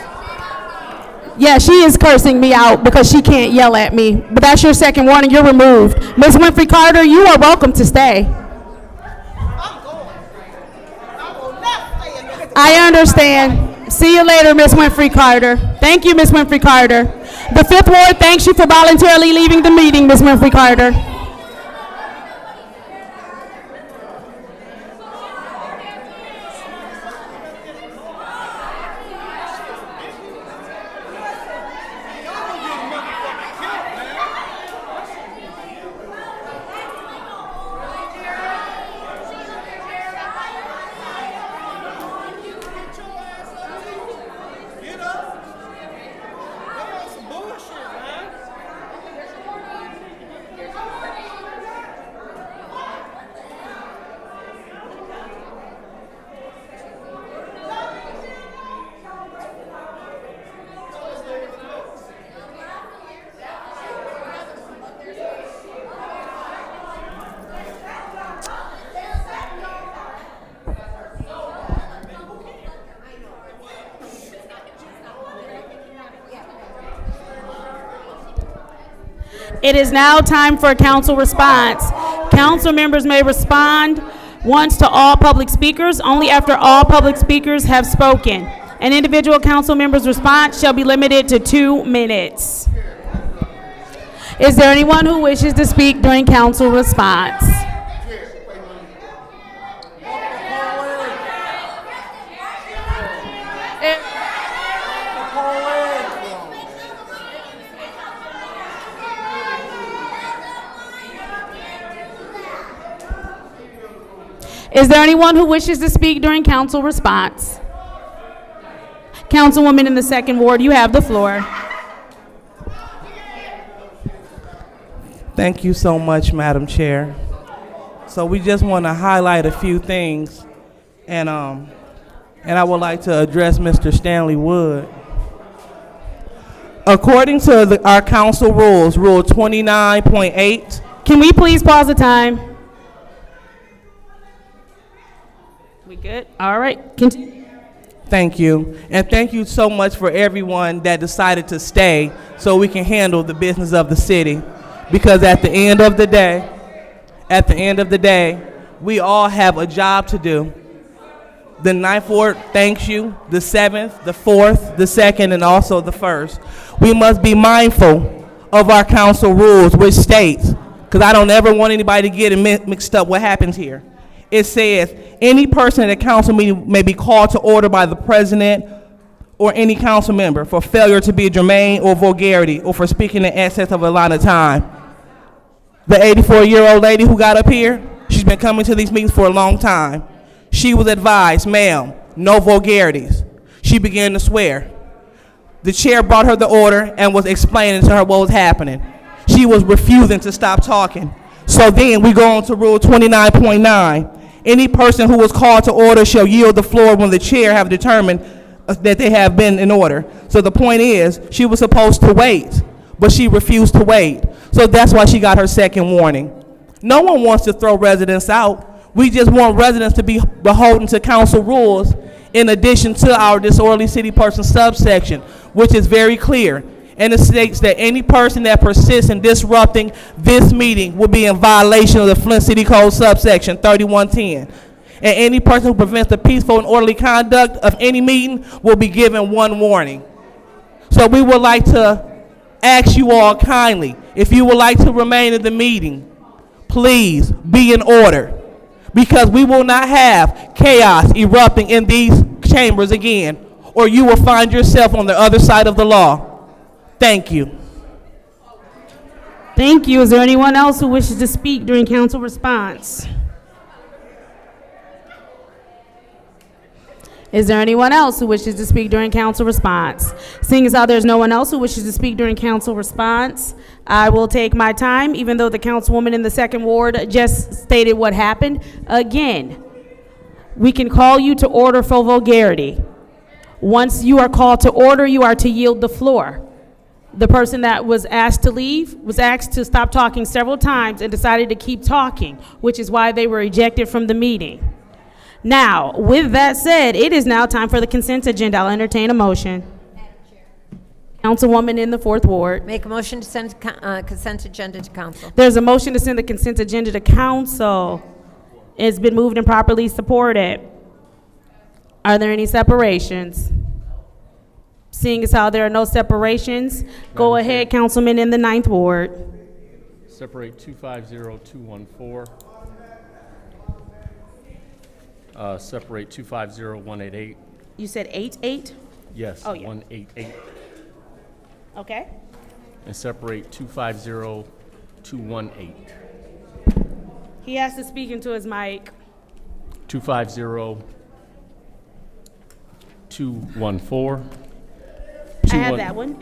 Yeah, she is cursing me out because she can't yell at me. But that's your second warning. You're removed. Ms. Winfrey Carter, you are welcome to stay. I understand. See you later, Ms. Winfrey Carter. Thank you, Ms. Winfrey Carter. The Fifth Ward thanks you for voluntarily leaving the meeting, Ms. Winfrey Carter. It is now time for a council response. Council members may respond once to all public speakers, only after all public speakers have spoken. An individual council member's response shall be limited to 2 minutes. Is there anyone who wishes to speak during council response? Is there anyone who wishes to speak during council response? Councilwoman in the second ward, you have the floor. Thank you so much, Madam Chair. So we just want to highlight a few things, and I would like to address Mr. Stanley Wood. According to our council rules, Rule 29.8. Can we please pause the time? We good? All right. Continue. Thank you. And thank you so much for everyone that decided to stay so we can handle the business of the city. Because at the end of the day, We all have a job to do. The 9th Ward thanks you, the 7th, the 4th, the 2nd, and also the 1st. We must be mindful of our council rules, which states, because I don't ever want anybody to get it mixed up what happens here. It says, any person at a council meeting may be called to order by the president or any council member for failure to be germane or vulgarity or for speaking in excess of a line of time. The 84-year-old lady who got up here, she's been coming to these meetings for a long time. She was advised, ma'am, no vulgarities. She began to swear. The chair brought her the order and was explaining to her what was happening. She was refusing to stop talking. So then we go on to Rule 29.9. Any person who was called to order shall yield the floor when the chair have determined that they have been in order. So the point is, she was supposed to wait, but she refused to wait. So that's why she got her second warning. No one wants to throw residents out. We just want residents to be beholden to council rules in addition to our disorderly city person subsection, which is very clear. And it states that any person that persists in disrupting this meeting will be in violation of the Flint City Code subsection 3110. And any person who prevents the peaceful and orderly conduct of any meeting will be given one warning. So we would like to ask you all kindly, if you would like to remain in the meeting, please be in order, because we will not have chaos erupting in these chambers again, or you will find yourself on the other side of the law. Thank you. Thank you. Is there anyone else who wishes to speak during council response? Is there anyone else who wishes to speak during council response? Seeing as how there's no one else who wishes to speak during council response, I will take my time, even though the councilwoman in the 2nd Ward just stated what happened. Again, we can call you to order for vulgarity. Once you are called to order, you are to yield the floor. The person that was asked to leave was asked to stop talking several times and decided to keep talking, which is why they were ejected from the meeting. Now, with that said, it is now time for the consent agenda. I'll entertain a motion. Councilwoman in the 4th Ward. Make a motion to send consent agenda to council. There's a motion to send the consent agenda to council. It's been moved and properly supported. Are there any separations? Seeing as how there are no separations, go ahead, Councilman in the 9th Ward. Separate 250214. Separate 250188. You said 88? Yes. Oh, yeah. 188. Okay. And separate 250218. He has to speak into his mic. 250214. I have that one.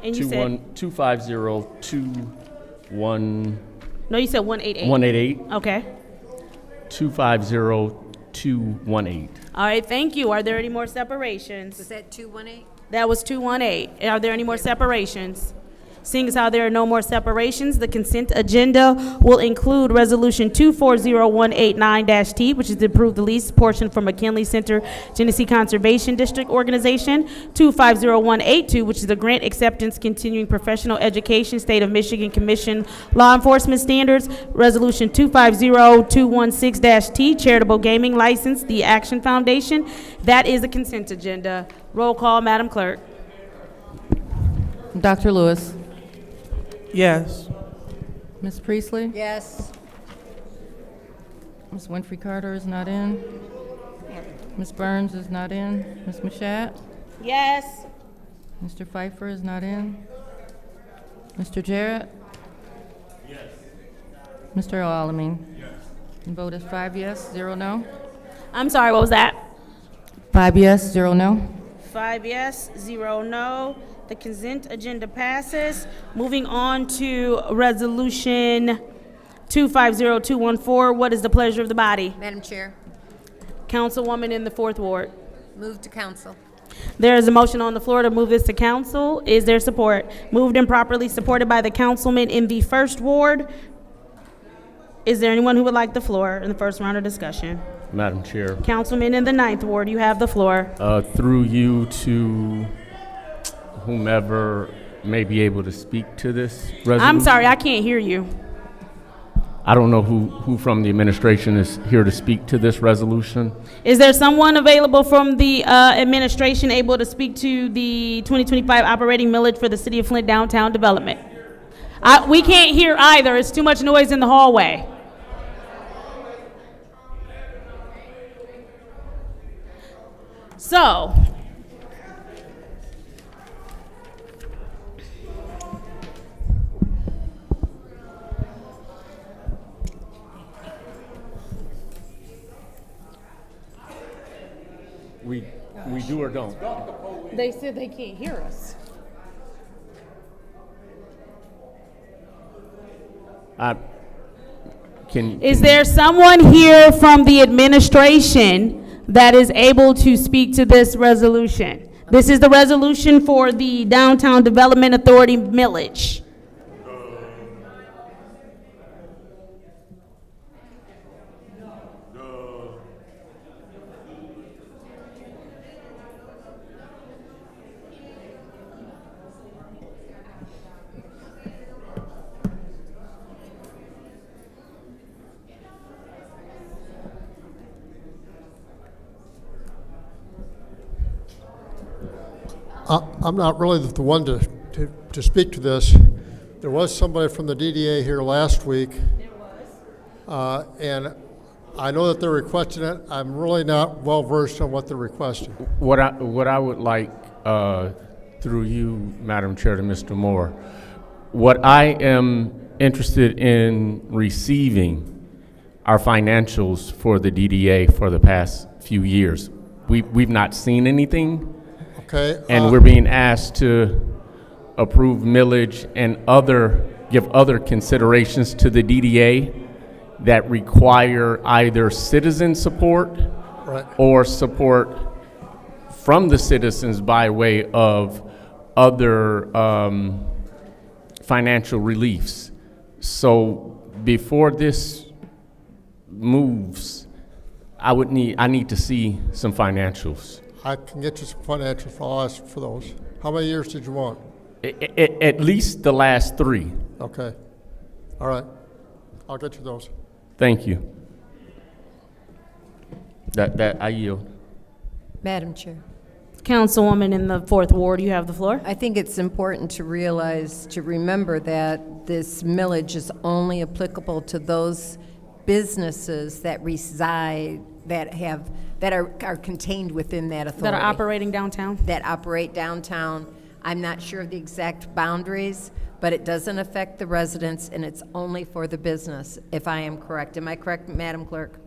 And you said 250221. No, you said 188. 188. Okay. 250218. All right, thank you. Are there any more separations? Was that 218? That was 218. Are there any more separations? Seeing as how there are no more separations, the consent agenda will include Resolution 240189-T, which is to approve the lease portion for McKinley Center Genesee Conservation District Organization, 250182, which is the grant acceptance continuing professional education, State of Michigan Commission law enforcement standards, Resolution 250216-T, charitable gaming license, the Action Foundation. That is the consent agenda. Roll call, Madam Clerk. Dr. Lewis. Yes. Ms. Priestley? Yes. Ms. Winfrey Carter is not in. Ms. Burns is not in. Ms. Mashat? Yes. Mr. Pfeiffer is not in. Mr. Jarrett? Yes. Mr. Alamin? Yes. The vote is 5 yes, 0 no. I'm sorry, what was that? 5 yes, 0 no. 5 yes, 0 no. The consent agenda passes. Moving on to Resolution 250214. What is the pleasure of the body? Madam Chair, Councilwoman in the 4th Ward. move to council. There is a motion on the floor to move this to council. Is there support? Moved and properly supported by the councilman in the 1st Ward. Is there anyone who would like the floor in the first round of discussion? Madam Chair. Councilman in the 9th Ward, you have the floor. Through you to whomever may be able to speak to this resolution. I'm sorry, I can't hear you. I don't know who from the administration is here to speak to this resolution. Is there someone available from the administration able to speak to the 2025 operating millage for the City of Flint downtown development? We can't hear either. It's too much noise in the hallway. So, We do or don't? they said they can't hear us. Is there someone here from the administration that is able to speak to this resolution? This is the resolution for the Downtown Development Authority millage. I'm not really the one to speak to this. There was somebody from the DDA here last week. There was. And I know that they're requesting it. I'm really not well versed on what they're requesting. What I would like, through you, Madam Chair, to Mr. Moore, what I am interested in receiving are financials for the DDA for the past few years. We've not seen anything. Okay. And we're being asked to approve millage and give other considerations to the DDA that require either citizen support or support from the citizens by way of other financial reliefs. So before this moves, I need to see some financials. I can get you some financials. I'll ask for those. How many years did you want? At least the last 3. Okay. All right. I'll get you those. Thank you. That I yield. Madam Chair. Councilwoman in the 4th Ward, you have the floor. I think it's important to remember that this millage is only applicable to those businesses that reside, that are contained within that authority. That are operating downtown? That operate downtown. I'm not sure of the exact boundaries, but it doesn't affect the residents, and it's only for the business, if I am correct. Am I correct, Madam Clerk?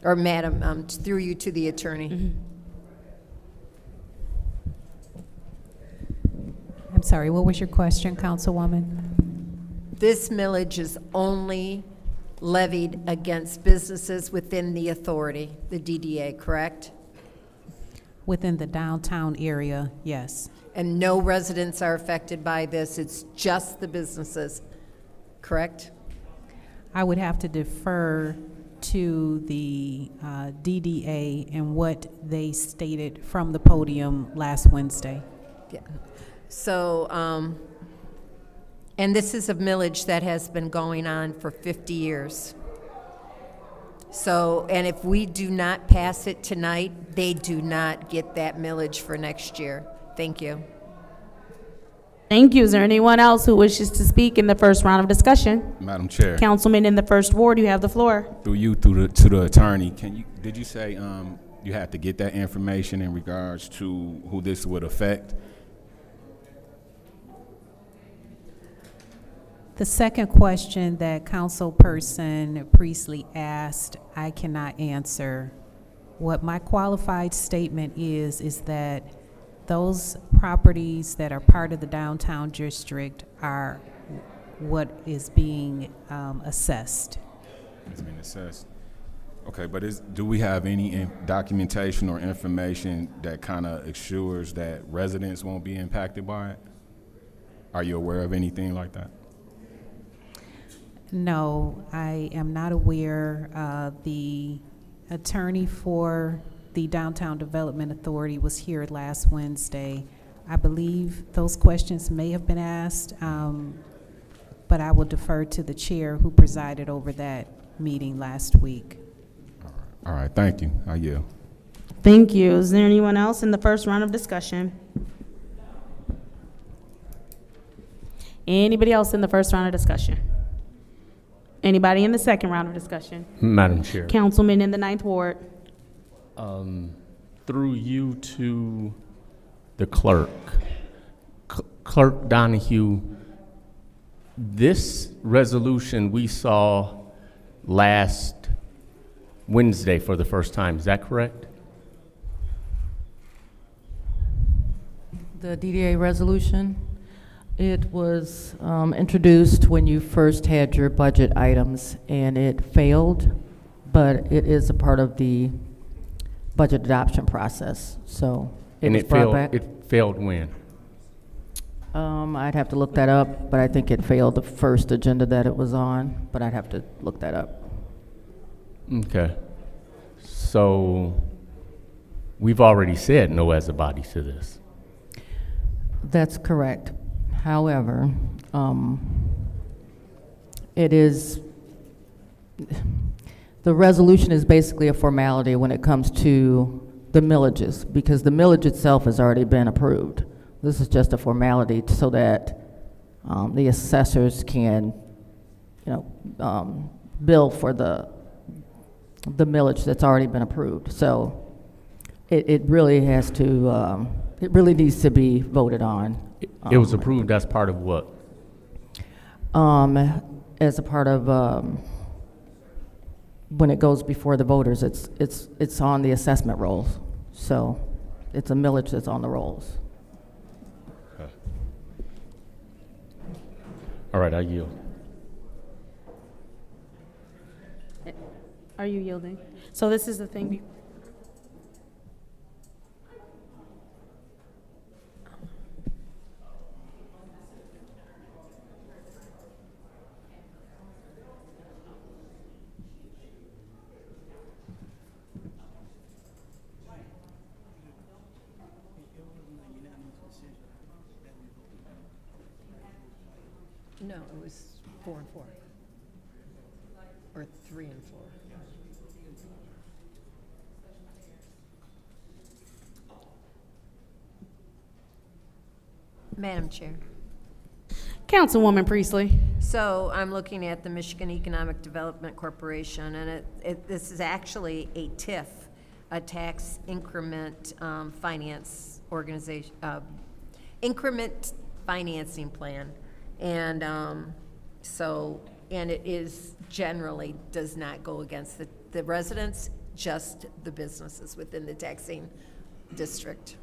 Or Madam, through you to the attorney. Mm-hmm. I'm sorry, what was your question, Councilwoman? This millage is only levied against businesses within the authority, the DDA, correct? Within the downtown area, yes. And no residents are affected by this, it's just the businesses, correct? I would have to defer to the DDA and what they stated from the podium last Wednesday. Yeah. So, and this is a millage that has been going on for 50 years. So, and if we do not pass it tonight, they do not get that millage for next year. Thank you. Thank you. Is there anyone else who wishes to speak in the first round of discussion? Madam Chair. Councilman in the 1st Ward, you have the floor. Through you to the attorney, did you say you had to get that information in regards to who this would affect? The second question that Councilperson Priestley asked, I cannot answer. What my qualified statement is that those properties that are part of the downtown district are what is being assessed. It's being assessed. Okay, but do we have any documentation or information that kind of assures that residents won't be impacted by it? Are you aware of anything like that? No, I am not aware. The attorney for the Downtown Development Authority was here last Wednesday. I believe those questions may have been asked. but I will defer to the chair who presided over that meeting last week. All right, thank you. I yield. Thank you. Is there anyone else in the first round of discussion? Anybody else in the first round of discussion? Anybody in the second round of discussion? Madam Chair. Councilman in the 9th Ward. Through you to the clerk. Clerk Donahue, this resolution we saw last Wednesday for the first time, is that correct? The DDA resolution, it was introduced when you first had your budget items, and it failed, but it is a part of the budget adoption process, so it was brought back. It failed when? I'd have to look that up, but I think it failed the first agenda that it was on, but I'd have to look that up. Okay. So we've already said no as a body to this. That's correct. However, it is, the resolution is basically a formality when it comes to the millages, because the millage itself has already been approved. This is just a formality so that the assessors can, bill for the millage that's already been approved. So it really has to, it really needs to be voted on. It was approved as part of what? As a part of, when it goes before the voters, it's on the assessment rolls. So it's a millage that's on the rolls. Okay. All right, I yield. Are you yielding? So this is the thing. No, it was 4 and 4. Or 3 and 4. Madam Chair. Councilwoman Priestley. So I'm looking at the Michigan Economic Development Corporation, and this is actually a TIF, a tax increment finance organization, increment financing plan. And and it is generally does not go against the residents, just the businesses within the taxing district.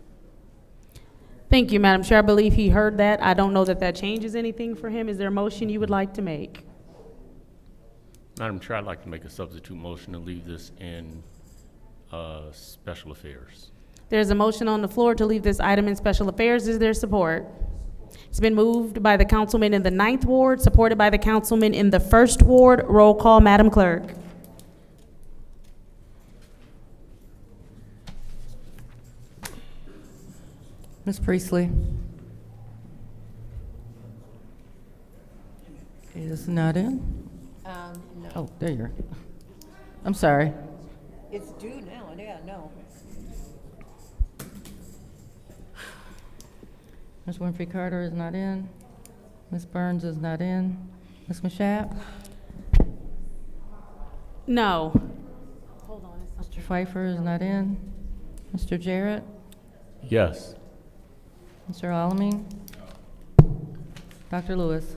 Thank you, Madam Chair. I believe he heard that. I don't know that that changes anything for him. Is there a motion you would like to make? Madam Chair, I'd like to make a substitute motion to leave this in special affairs. There's a motion on the floor to leave this item in special affairs. Is there support? It's been moved by the councilman in the 9th Ward, supported by the councilman in the 1st Ward. Roll call, Madam Clerk. Ms. Priestley? Is not in? No. Oh, there you are. I'm sorry. It's due now, yeah, no. Ms. Winfrey Carter is not in. Ms. Burns is not in. Ms. Mashat? No. Mr. Pfeiffer is not in. Mr. Jarrett? Yes. Mr. Alamin? Dr. Lewis?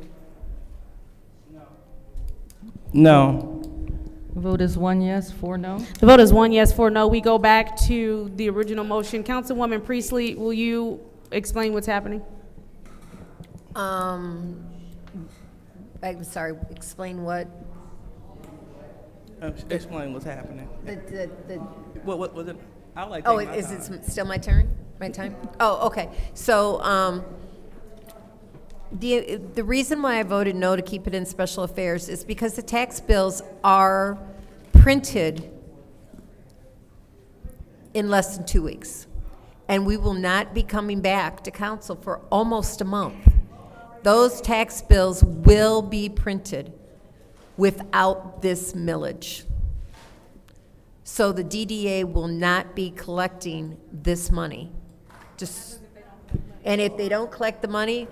No. The vote is 1 yes, 4 no. The vote is 1 yes, 4 no. We go back to the original motion. Councilwoman Priestley, will you explain what's happening? I'm sorry, explain what? Explain what's happening. What was it? I like. Oh, is it still my turn? My time? Oh, okay. So, the reason why I voted no to keep it in special affairs is because the tax bills are printed in less than 2 weeks. And we will not be coming back to council for almost a month. Those tax bills will be printed without this millage. So the DDA will not be collecting this money. And if they don't collect the money,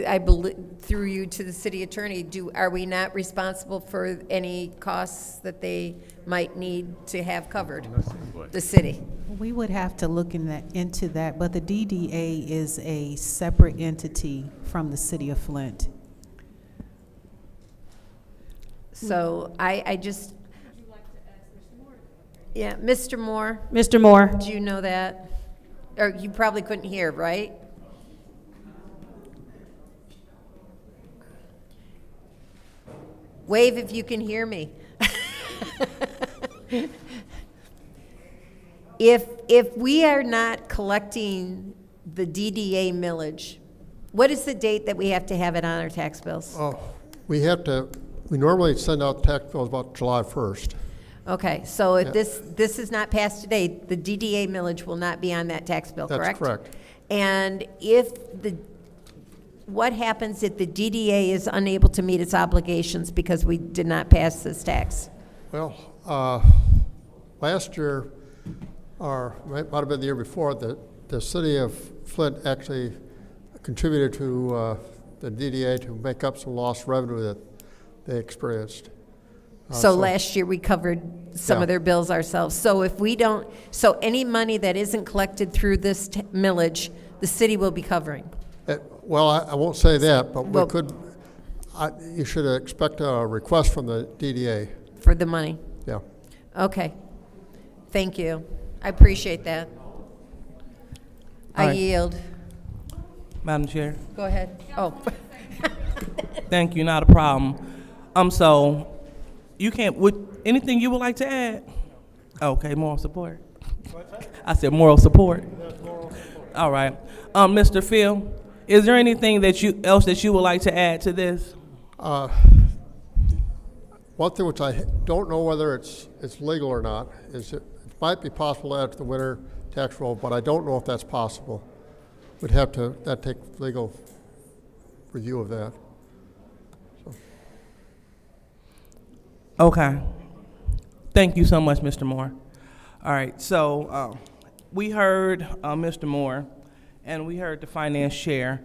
I believe, through you to the city attorney, are we not responsible for any costs that they might need to have covered? The city? We would have to look into that, but the DDA is a separate entity from the city of Flint. So I just, yeah, Mr. Moore? Mr. Moore. Do you know that? Or you probably couldn't hear, right? Wave if you can hear me. If we are not collecting the DDA millage, what is the date that we have to have it on our tax bills? Oh, we normally send out tax bills about July 1st. Okay, so if Yeah. this is not passed today, the DDA millage will not be on that tax bill, correct? That's correct. And what happens if the DDA is unable to meet its obligations because we did not pass this tax? Well, last year, or might have been the year before, the city of Flint actually contributed to the DDA to make up some lost revenue that they experienced. So last year, we covered some Yeah. of their bills ourselves. So if we don't, so any money that isn't collected through this millage, the city will be covering? Well, I won't say that, but Well- we could, you should expect a request from the DDA. For the money? Yeah. Okay. Thank you. I appreciate that. I All right. yield. Madam Chair. Go ahead. Oh. Thank you, not a problem. So you can't, anything you would like to add? Okay, moral support. I said moral support. All right. Mr. Phil, is there anything else that you would like to add to this? One thing which I don't know whether it's legal or not is it might be possible to add to the winter tax roll, but I don't know if that's possible. We'd have to take legal review of that. Okay. Thank you so much, Mr. Moore. All right, so we heard Mr. Moore, and we heard the finance chair,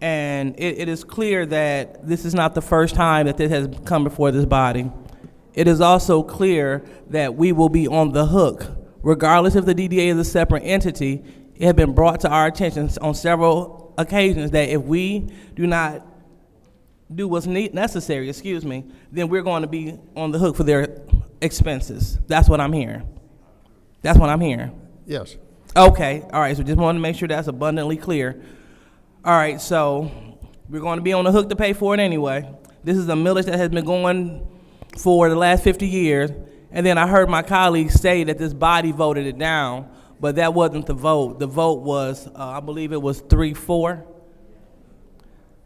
and it is clear that this is not the first time that this has come before this body. It is also clear that we will be on the hook, regardless if the DDA is a separate entity. It has been brought to our attention on several occasions that if we do not do what's necessary, then we're going to be on the hook for their expenses. That's what I'm hearing. That's what I'm hearing. Yes. Okay, all right, so just wanted to make sure that's abundantly clear. All right, so we're going to be on the hook to pay for it anyway. This is a millage that has been going for the last 50 years, and then I heard my colleagues say that this body voted it down, but that wasn't the vote. The vote was, I believe it was 3-4.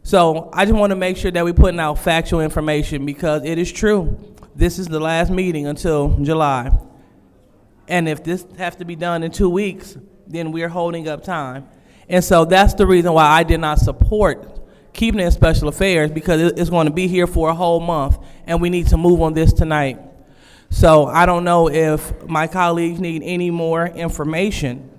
So I just want to make sure that we're putting out factual information because it is true. This is the last meeting until July. And if this has to be done in 2 weeks, then we're holding up time. And so that's the reason why I did not support keeping it in special affairs, because it's going to be here for a whole month, and we need to move on this tonight. So I don't know if my colleagues need any more information,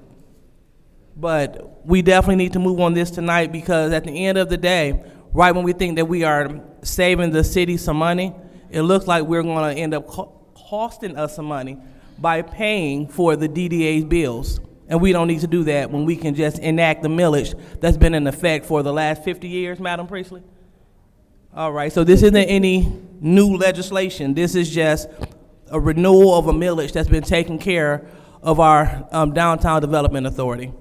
but we definitely need to move on this tonight, because at the end of the day, right when we think that we are saving the city some money, it looks like we're going to end up costing us some money by paying for the DDA's bills. And we don't need to do that when we can just enact the millage that's been in effect for the last 50 years, Madam Priestley? All right, so this isn't any new legislation. This is just a renewal of a millage that's been taking care of our Downtown Development Authority.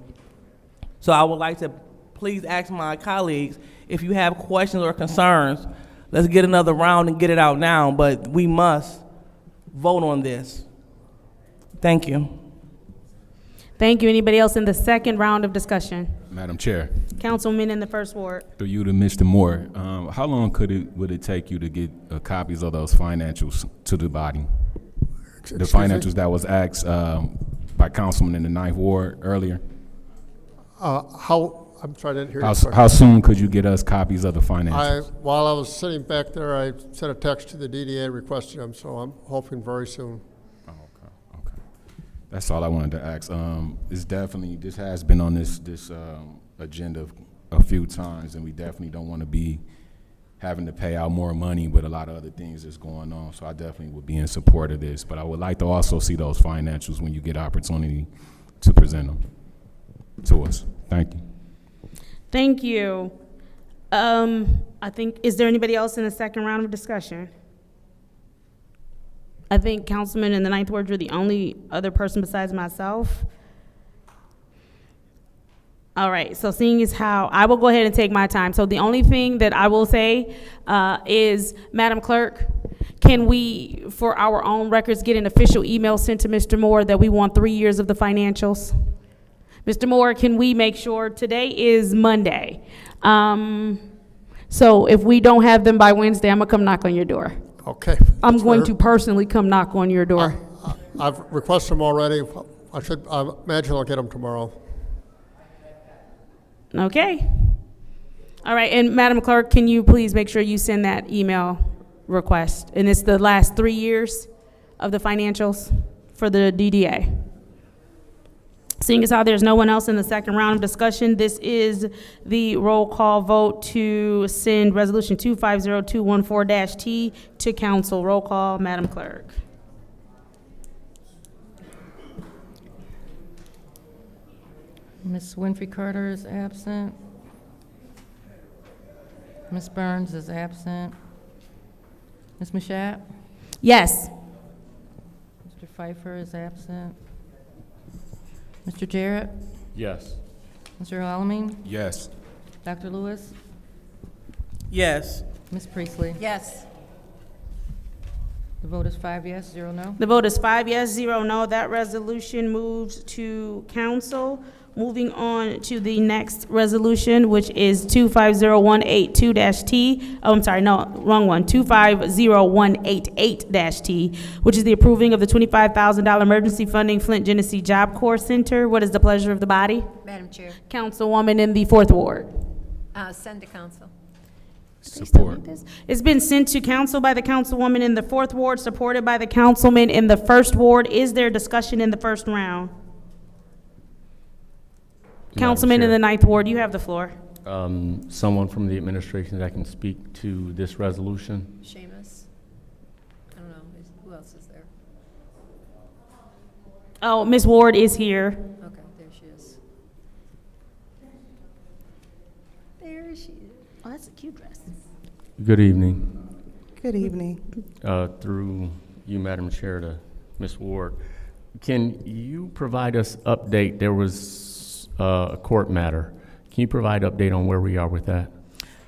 So I would like to please ask my colleagues, if you have questions or concerns, let's get another round and get it out now, but we must vote on this. Thank you. Thank you. Anybody else in the second round of discussion? Madam Chair, Councilman in the first ward. through you to Mr. Moore, how long would it take you to get copies of those financials to the body? The financials that was asked by Councilman in the 9th Ward earlier? How I'm sorry, I didn't hear your question. How soon could you get us copies of the financials? While I was sitting back there, I sent a text to the DDA requesting them, so I'm hoping very soon. Oh, okay. That's all I wanted to ask. It's definitely, this has been on this agenda a few times, and we definitely don't want to be having to pay out more money with a lot of other things that's going on. So I definitely would be in support of this, but I would like to also see those financials when you get opportunity to present them to us. Thank you. Thank you. I think, is there anybody else in the second round of discussion? I think Councilman in the Ninth Ward, you're the only other person besides myself. All right, so seeing as how, I will go ahead and take my time. So the only thing that I will say is, Madam Clerk, can we, for our own records, get an official email sent to Mr. Moore that we want 3 years of the financials? Mr. Moore, can we make sure, today is Monday. So if we don't have them by Wednesday, I'm gonna come knock on your door. Okay. I'm going to personally come knock on your door. I've requested them already. I imagine I'll get them tomorrow. Okay. All right, and Madam Clerk, can you please make sure you send that email request? And it's the last 3 years of the financials for the DDA. Seeing as how there's no one else in the second round of discussion, this is the roll call vote to send Resolution 250214-T to council. Roll call, Madam Clerk. Ms. Winfrey Carter is absent. Ms. Burns is absent. Ms. Mashat? Yes. Mr. Pfeiffer is absent. Mr. Jarrett? Yes. Mr. Alamin? Yes. Dr. Lewis? Yes. Ms. Priestley? Yes. The vote is 5 yes, 0 no. The vote is 5 yes, 0 no. That resolution moves to council. Moving on to the next resolution, which is 250182-T. Oh, I'm sorry, no, wrong one. 250188-T, which is the approving of the $25,000 emergency funding Flint Genesee JobCore Center. What is the pleasure of the body? Madam Chair, Councilwoman in the 4th Ward. send to council. Support. It's been sent to council by the councilwoman in the 4th Ward, supported by the councilman in the 1st Ward. Is there discussion in the first round? Councilman in the 9th Ward, you have the floor. Someone from the administration that can speak to this resolution? Seamus? I don't know, who else is there? Oh, Ms. Ward is here. Okay, there she is. There she is. Oh, that's a cute dress. Good evening. Good evening. Through you, Madam Chair, to Ms. Ward, can you provide us update? There was a court matter. Can you provide update on where we are with that?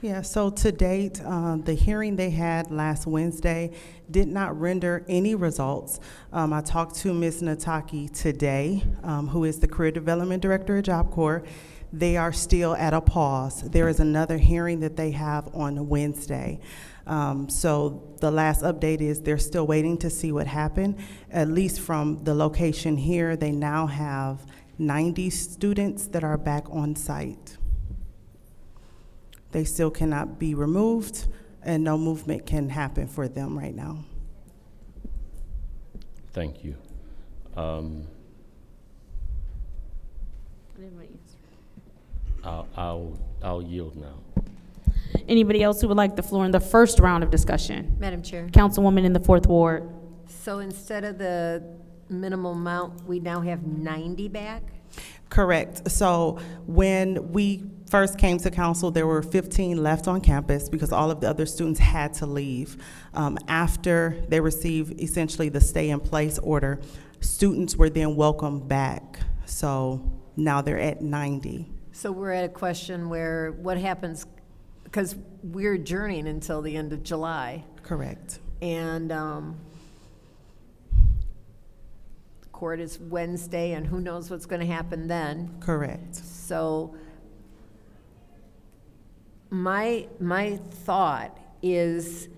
Yeah, so to date, the hearing they had last Wednesday did not render any results. I talked to Ms. Nataki today, who is the Career Development Director at JobCore. They are still at a pause. There is another hearing that they have on Wednesday. So the last update is they're still waiting to see what happened. At least from the location here, they now have 90 students that are back on site. They still cannot be removed, and no movement can happen for them right now. Thank you. I'll yield now. Anybody else who would like the floor in the first round of discussion? Madam Chair. Councilwoman in the 4th Ward. So instead of the minimum amount, we now have 90 back? Correct. So when we first came to council, there were 15 left on campus because all of the other students had to leave. After they received essentially the stay-in-place order, students were then welcomed back. So now they're at 90. So we're at a question where what happens, because we're adjourning until the end of July. Correct. And court is Wednesday, and who knows what's going to happen then. Correct. So my thought is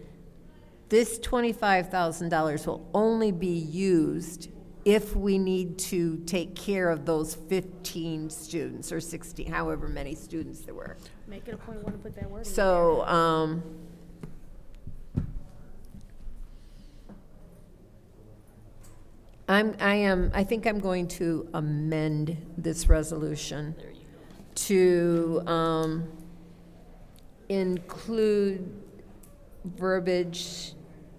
this $25,000 will only be used if we need to take care of those 15 students or 16, however many students there were. Make it a point, want to put that word in. So, I think I'm going to amend this resolution to include verbiage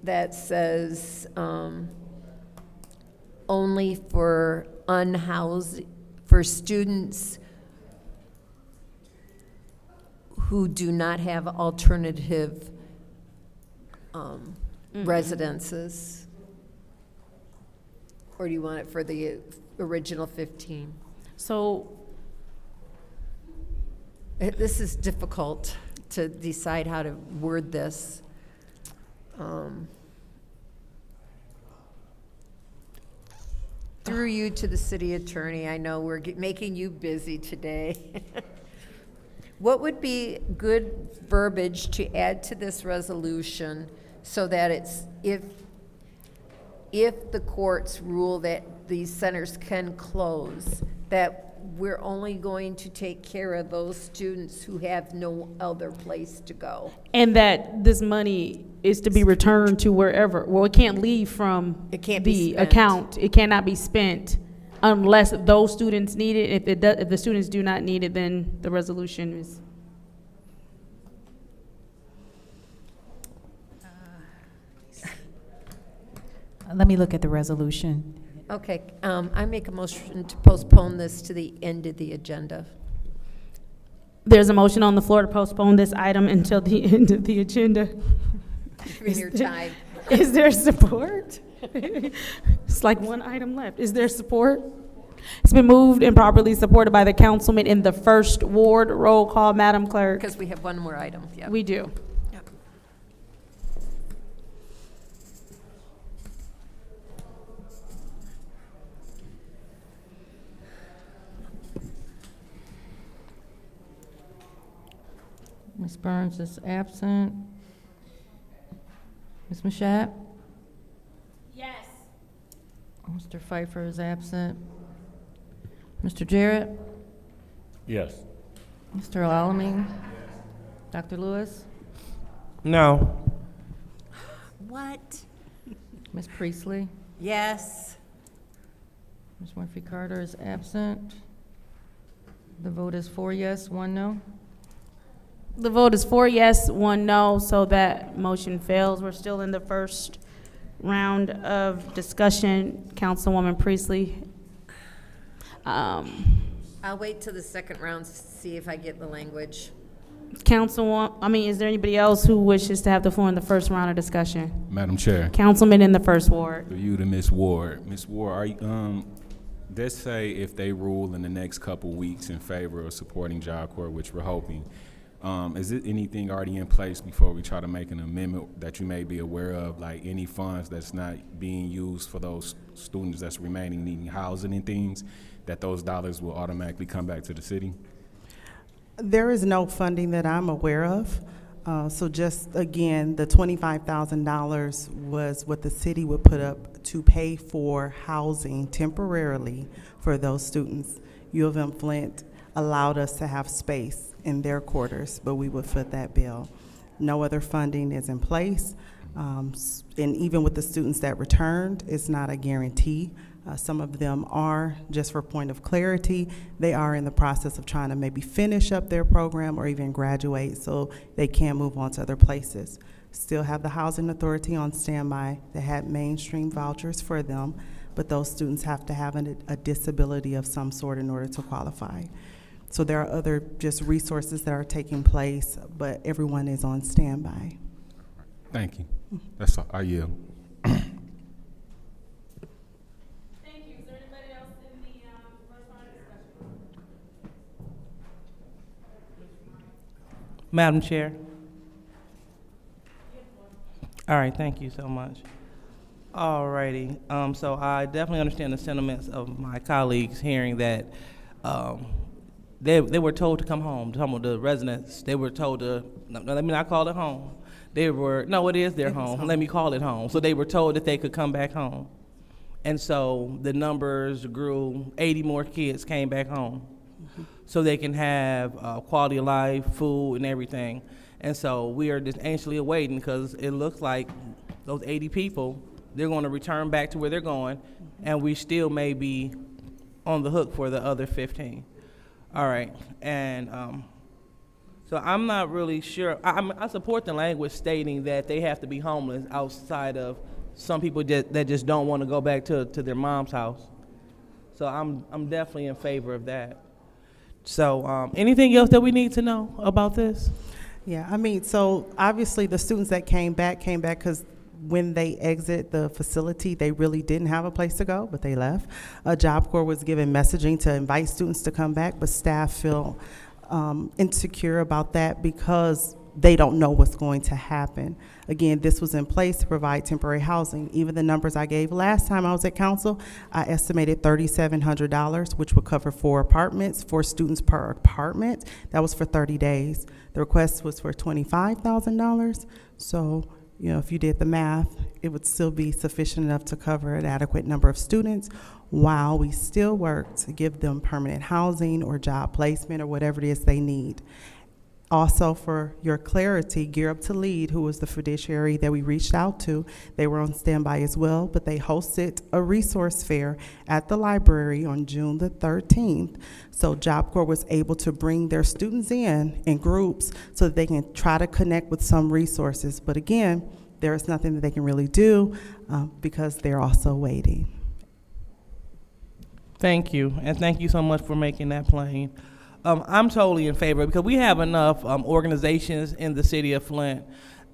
that says only for unhoused, for students who do not have alternative residences. Or do you want it for the original 15? So, This is difficult to decide how to word this. Through you to the city attorney, I know we're making you busy today. What would be good verbiage to add to this resolution so that it's, if the courts rule that these centers can close, that we're only going to take care of those students who have no other place to go? and that this money is to be returned to wherever, well, it can't leave from It can't be the spent. account. It cannot be spent unless those students need it. If it does, if the students do not need it, then the resolution is. Let me look at the resolution. Okay, I make a motion to postpone this to the end of the agenda. There's a motion on the floor to postpone this item until the end of the agenda. In your time. Is there support? It's like one item left. Is there support? It's been moved and properly supported by the councilman in the first ward. Roll call, Madam Clerk. Because we have one more item, yeah. We do. Yep. Ms. Burns is absent. Ms. Mashat? Yes. Mr. Pfeiffer is absent. Mr. Jarrett? Yes. Mr. Alamin? Dr. Lewis? No. What? Ms. Priestley? Yes. Ms. Murphy Carter is absent. The vote is 4 yes, 1 no. The vote is 4 yes, 1 no, so that motion fails. We're still in the first round of discussion. Councilwoman Priestley. I'll wait till the second round to see if I get the language. Is there anybody else who wishes to have the floor in the first round of discussion? Madam Chair. Councilman in the first ward. For you to Ms. Ward. Ms. Ward, are you, let's say if they rule in the next couple weeks in favor of supporting JobCore, which we're hoping, is it anything already in place before we try to make an amendment that you may be aware of, like any funds that's not being used for those students that's remaining needing housing and things, that those dollars will automatically come back to the city? There is no funding that I'm aware of. So just, again, the $25,000 was what the city would put up to pay for housing temporarily for those students. U of M Flint allowed us to have space in their quarters, but we would foot that bill. No other funding is in place. And even with the students that returned, it's not a guarantee. Some of them are, just for point of clarity, they are in the process of trying to maybe finish up their program or even graduate so they can move on to other places. Still have the Housing Authority on standby that had mainstream vouchers for them, but those students have to have a disability of some sort in order to qualify. So there are other just resources that are taking place, but everyone is on standby. Thank you. That's all. I yield. Madam Chair. All right, thank you so much. All righty, so I definitely understand the sentiments of my colleagues hearing that they were told to come home. Some of the residents, they were told to, no, let me not call it home. They were, no, it is their home. Let me call it home. So they were told that they could come back home. And so the numbers grew, 80 more kids came back home. So they can have quality of life, food, and everything. And so we are just anxiously awaiting, because it looks like those 80 people, they're going to return back to where they're going, and we still may be on the hook for the other 15. All right, and so I'm not really sure. I support the language stating that they have to be homeless outside of some people that just don't want to go back to their mom's house. So I'm definitely in favor of that. So anything else that we need to know about this? Yeah, I mean, so obviously the students that came back because when they exited the facility, they really didn't have a place to go, but they left. JobCore was given messaging to invite students to come back, but staff feel insecure about that because they don't know what's going to happen. Again, this was in place to provide temporary housing. Even the numbers I gave last time I was at council, I estimated $3,700, which would cover 4 apartments, 4 students per apartment. That was for 30 days. The request was for $25,000. So, you know, if you did the math, it would still be sufficient enough to cover an adequate number of students while we still work to give them permanent housing or job placement or whatever it is they need. Also, for your clarity, Gear Up to Lead, who was the fiduciary that we reached out to, they were on standby as well, but they hosted a resource fair at the library on June the 13th. So JobCore was able to bring their students in groups so that they can try to connect with some resources. But again, there is nothing that they can really do because they're also waiting. Thank you, and thank you so much for making that plain. I'm totally in favor because we have enough organizations in the city of Flint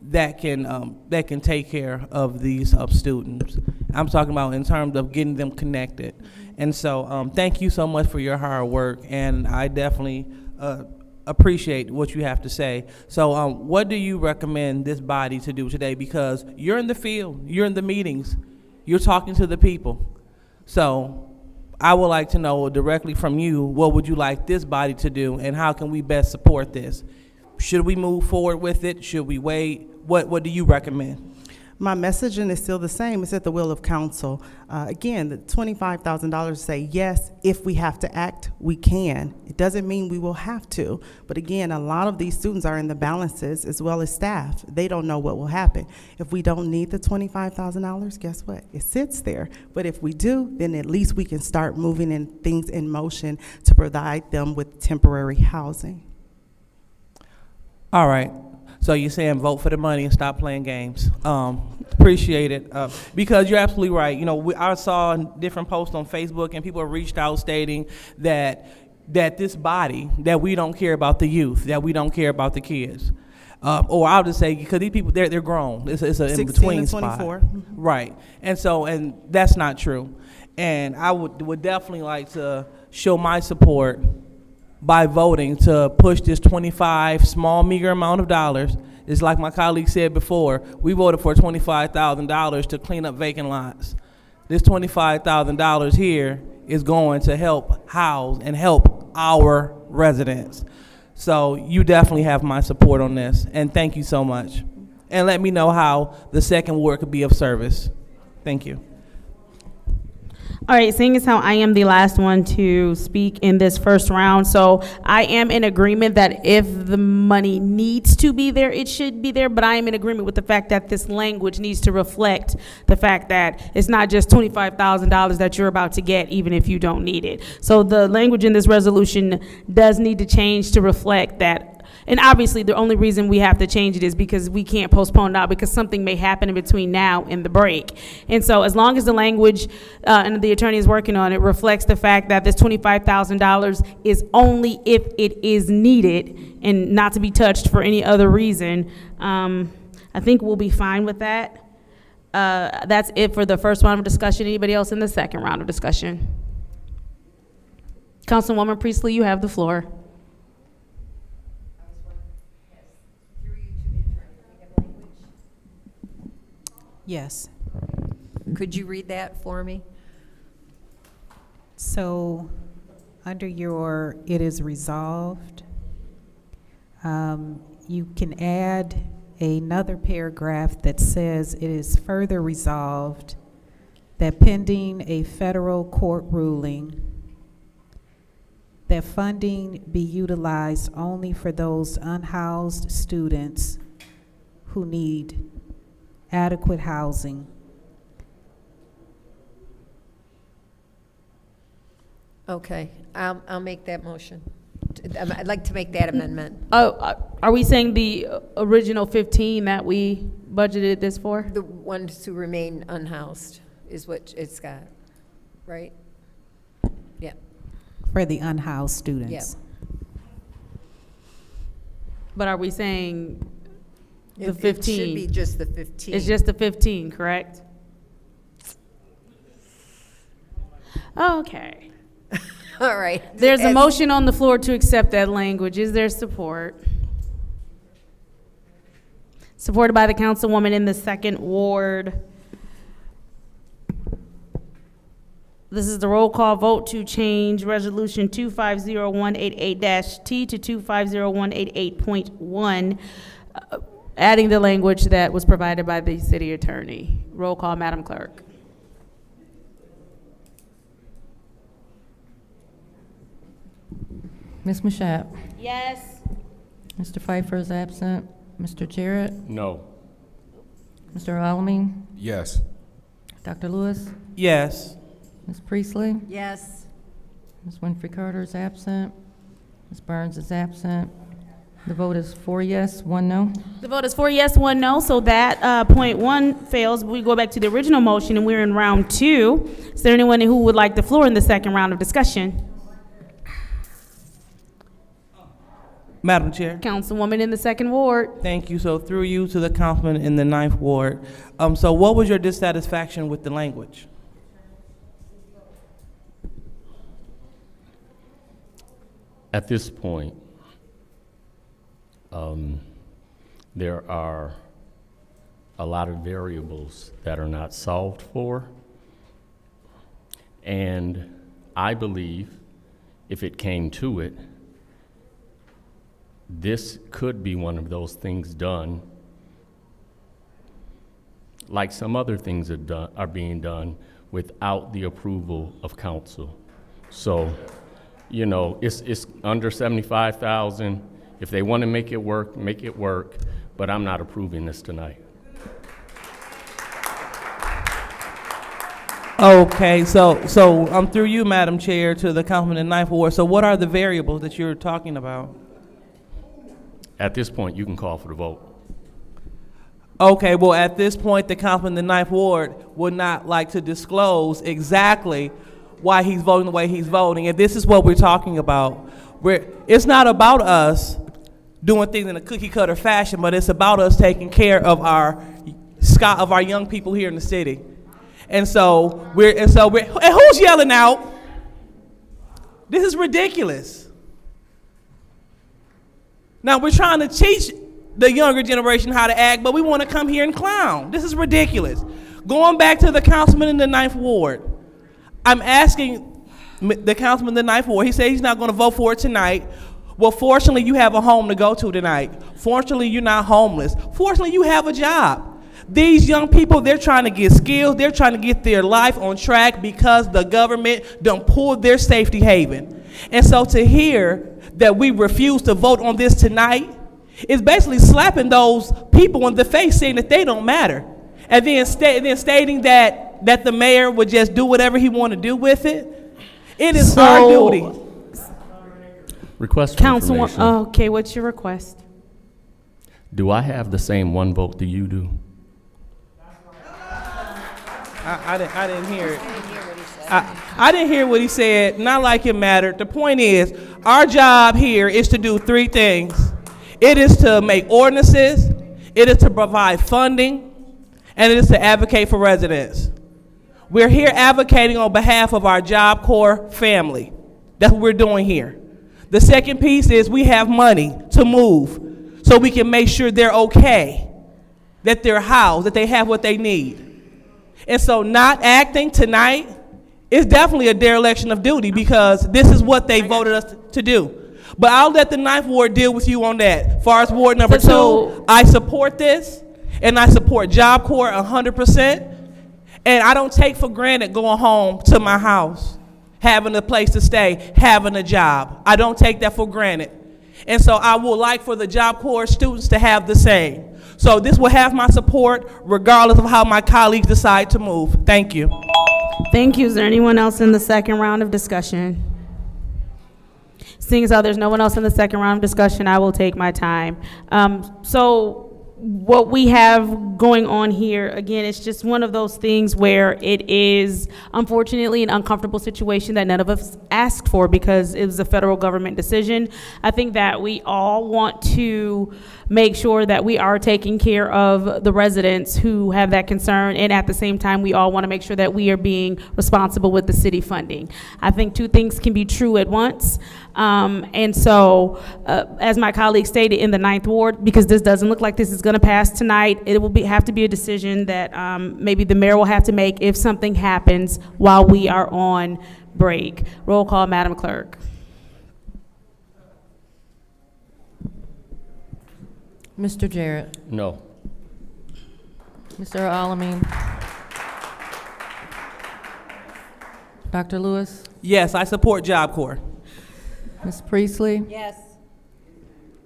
that can take care of these students. I'm talking about in terms of getting them connected. And so thank you so much for your hard work, and I definitely appreciate what you have to say. So what do you recommend this body to do today? Because you're in the field, you're in the meetings, you're talking to the people. So I would like to know directly from you, what would you like this body to do, and how can we best support this? Should we move forward with it? Should we wait? What do you recommend? My messaging is still the same. It's at the will of council. Again, the $25,000 say, yes, if we have to act, we can. It doesn't mean we will have to. But again, a lot of these students are in the balances as well as staff. They don't know what will happen. If we don't need the $25,000, guess what? It sits there. But if we do, then at least we can start moving things in motion to provide them with temporary housing. All right. So you're saying vote for the money and stop playing games. Appreciate it. Because you're absolutely right. You know, I saw different posts on Facebook and people reached out stating that this body, that we don't care about the youth, that we don't care about the kids. Or I'll just say, because these people, they're grown. It's an in-between spot. 24. Right. And that's not true. And I would definitely like to show my support by voting to push this small, meager amount of dollars. It's like my colleague said before, we voted for $25,000 to clean up vacant lots. This $25,000 here is going to help house and help our residents. So you definitely have my support on this, and thank you so much. And let me know how the second ward could be of service. Thank you. All right, seeing as how I am the last one to speak in this first round, so I am in agreement that if the money needs to be there, it should be there, but I am in agreement with the fact that this language needs to reflect the fact that it's not just $25,000 that you're about to get, even if you don't need it. So the language in this resolution does need to change to reflect that. And obviously, the only reason we have to change it is because we can't postpone it out because something may happen in between now and the break. And so as long as the language, and the attorney is working on it, reflects the fact that this $25,000 is only if it is needed and not to be touched for any other reason, I think we'll be fine with that. That's it for the first round of discussion. Anybody else in the second round of discussion? Councilwoman Priestley, you have the floor. Yes. Could you read that for me? So, under your "it is resolved," you can add another paragraph that says, "It is further resolved that pending a federal court ruling, that funding be utilized only for those unhoused students who need adequate housing. Okay, I'll make that motion. I'd like to make that amendment. Oh, are we saying the original 15 that we budgeted this for? The ones who remain unhoused is what it's got, right? Yeah. For the unhoused students. Yeah. But are we saying the It 15? should be just the 15. It's just the 15, correct? Okay. All right. There's a As- motion on the floor to accept that language. Is there support? Supported by the councilwoman in the 2nd Ward. This is the roll call vote to change Resolution 250188-T to 250188.1, adding the language that was provided by the city attorney. Roll call, Madam Clerk. Ms. Mashat? Yes. Mr. Pfeiffer is absent. Mr. Jarrett? No. Mr. Alamin? Yes. Dr. Lewis? Yes. Ms. Priestley? Yes. Ms. Winfrey Carter is absent. Ms. Barnes is absent. The vote is 4 yes, 1 no. The vote is 4 yes, 1 no, so that point 1 fails. We go back to the original motion, and we're in round 2. Is there anyone who would like the floor in the second round of discussion? Madam Chair. Councilwoman in the 2nd Ward. Thank you. So through you to the councilman in the 9th Ward. So what was your dissatisfaction with the language? At this point, there are a lot of variables that are not solved for. And I believe if it came to it, this could be one of those things done like some other things are being done without the approval of council. So, you know, it's under 75,000. If they want to make it work, but I'm not approving this tonight. Okay, so I'm through you, Madam Chair, to the councilman in the 9th Ward. So what are the variables that you're talking about? At this point, you can call for the vote. Okay, well, at this point, the councilman in the 9th Ward would not like to disclose exactly why he's voting the way he's voting, and this is what we're talking about. It's not about us doing things in a cookie-cutter fashion, but it's about us taking care of our young people here in the city. And who's yelling out? This is ridiculous. Now, we're trying to teach the younger generation how to act, but we want to come here and clown. This is ridiculous. Going back to the councilman in the 9th Ward, I'm asking the councilman in the 9th Ward, he said he's not going to vote for it tonight. Well, fortunately, you have a home to go to tonight. Fortunately, you're not homeless. Fortunately, you have a job. These young people, they're trying to get skills. They're trying to get their life on track because the government done pulled their safety haven. And so to hear that we refuse to vote on this tonight is basically slapping those people in the face, saying that they don't matter. And then stating that the mayor would just do whatever he want to do with it. It is our duty. Request for information. Okay, what's your request? Do I have the same one vote that you do? I didn't hear it. I didn't hear what he said, not like it mattered. The point is, our job here is to do 3 things. It is to make ordinances, it is to provide funding, and it is to advocate for residents. We're here advocating on behalf of our JobCore family. That's what we're doing here. The second piece is we have money to move so we can make sure they're okay, that they're housed, that they have what they need. And so not acting tonight is definitely a dereliction of duty because this is what they voted us to do. But I'll let the 9th Ward deal with you on that. As far as Ward number 2, I support this, and I support JobCore 100%. And I don't take for granted going home to my house, having a place to stay, having a job. I don't take that for granted. And so I would like for the JobCore students to have the same. So this will have my support regardless of how my colleagues decide to move. Thank you. Thank you. Is there anyone else in the second round of discussion? Seeing as how there's no one else in the second round of discussion, I will take my time. So what we have going on here, again, it's just one of those things where it is unfortunately an uncomfortable situation that none of us asked for because it was a federal government decision. I think that we all want to make sure that we are taking care of the residents who have that concern, and at the same time, we all want to make sure that we are being responsible with the city funding. I think two things can be true at once. And so, as my colleague stated in the 9th Ward, because this doesn't look like this is going to pass tonight, it will have to be a decision that maybe the mayor will have to make if something happens while we are on break. Roll call, Madam Clerk. Mr. Jarrett. No. Mr. Alamin. Dr. Lewis. Yes, I support JobCore. Ms. Priestley. Yes.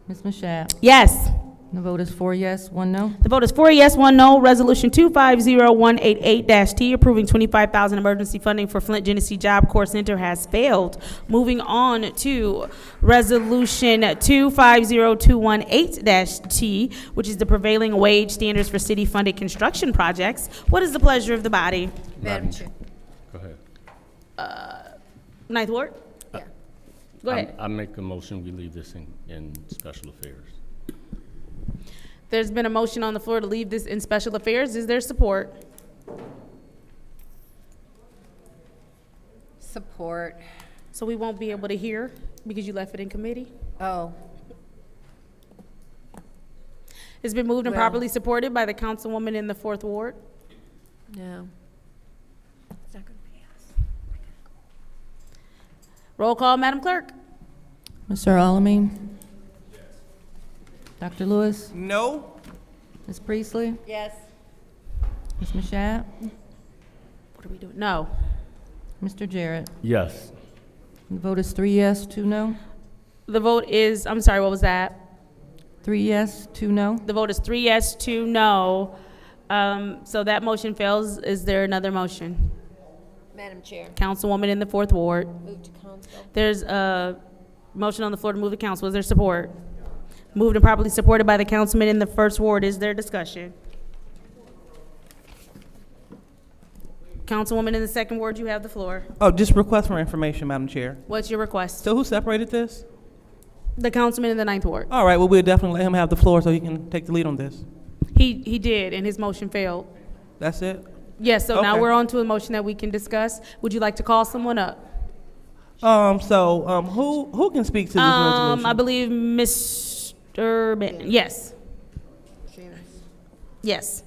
Ms. Mashat. Yes. The vote is 4 yes, 1 no. The vote is 4 yes, 1 no. Resolution 250188-T approving $25,000 emergency funding for Flint Genesee JobCore Center has failed. Moving on to Resolution 250218-T, which is the prevailing wage standards for city-funded construction projects. What is the pleasure of the body? Madam Chair. Go ahead. 9th Ward? Yeah. Go ahead. I make a motion, we leave this in special affairs. There's been a motion on the floor to leave this in special affairs. Is there support? Support. So we won't be able to hear because you left it in committee? Oh. It's been moved and Well- properly supported by the councilwoman in the 4th Ward. No. It's not going to pass. Roll call, Madam Clerk. Mr. Alamin. Dr. Lewis. No. Ms. Priestley. Yes. Ms. Mashat. What are we doing? No. Mr. Jarrett. Yes. The vote is 3 yes, 2 no. The vote is, I'm sorry, what was that? 3 yes, 2 no. The vote is 3 yes, 2 no. So that motion fails. Is there another motion? Madam Chair. Councilwoman in the 4th Ward. Move to council. There's a motion on the floor to move to council. Is there support? Moved and properly supported by the councilman in the 1st Ward. Is there discussion? Councilwoman in the 2nd Ward, you have the floor. Oh, just request for information, Madam Chair. What's your request? So who separated this? The councilman in the 9th Ward. All right, well, we'll definitely let him have the floor so he can take the lead on this. He did, and his motion failed. That's it? Yes, so now Okay. we're on to a motion that we can discuss. Would you like to call someone up? Who can speak to this resolution? I believe Mr. Benton. Yes. Yes.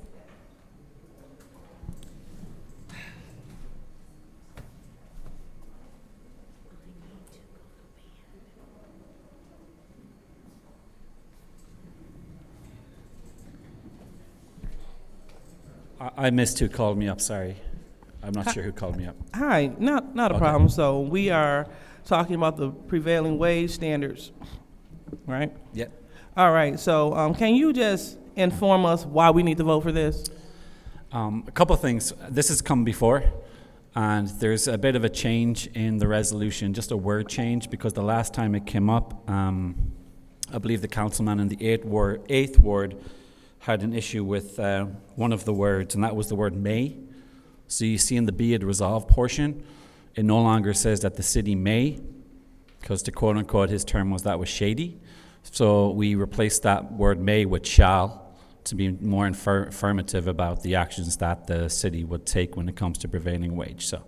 I missed who called me up, sorry. I'm not sure who called me up. Hi, not a Okay. problem. So we are talking about the prevailing wage standards, right? Yep. All right, so can you just inform us why we need to vote for this? A couple of things. This has come before, and there's a bit of a change in the resolution, just a word change, because the last time it came up, I believe the councilman in the 8th Ward had an issue with one of the words, and that was the word may. So you see in the be it resolved portion, it no longer says that the city may, because the quote unquote his term was that was shady. So we replaced that word may with shall to be more affirmative about the actions that the city would take when it comes to prevailing wage. So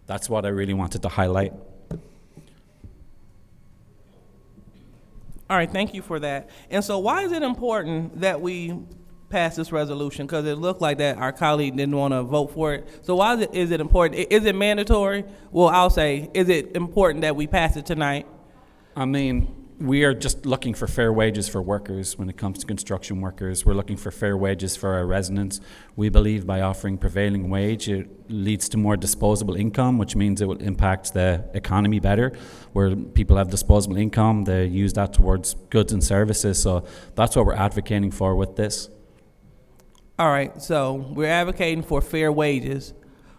that's what I really wanted to highlight. All right, thank you for that. And so why is it important that we pass this resolution? Because it looked like that our colleague didn't want to vote for it. So why is it important? Is it mandatory? Well, I'll say, is it important that we pass it tonight? I mean, we are just looking for fair wages for workers when it comes to construction workers. We're looking for fair wages for our residents. We believe by offering prevailing wage, it leads to more disposable income, which means it will impact the economy better. Where people have disposable income, they use that towards goods and services. So that's what we're advocating for with this. All right, so we're advocating for fair wages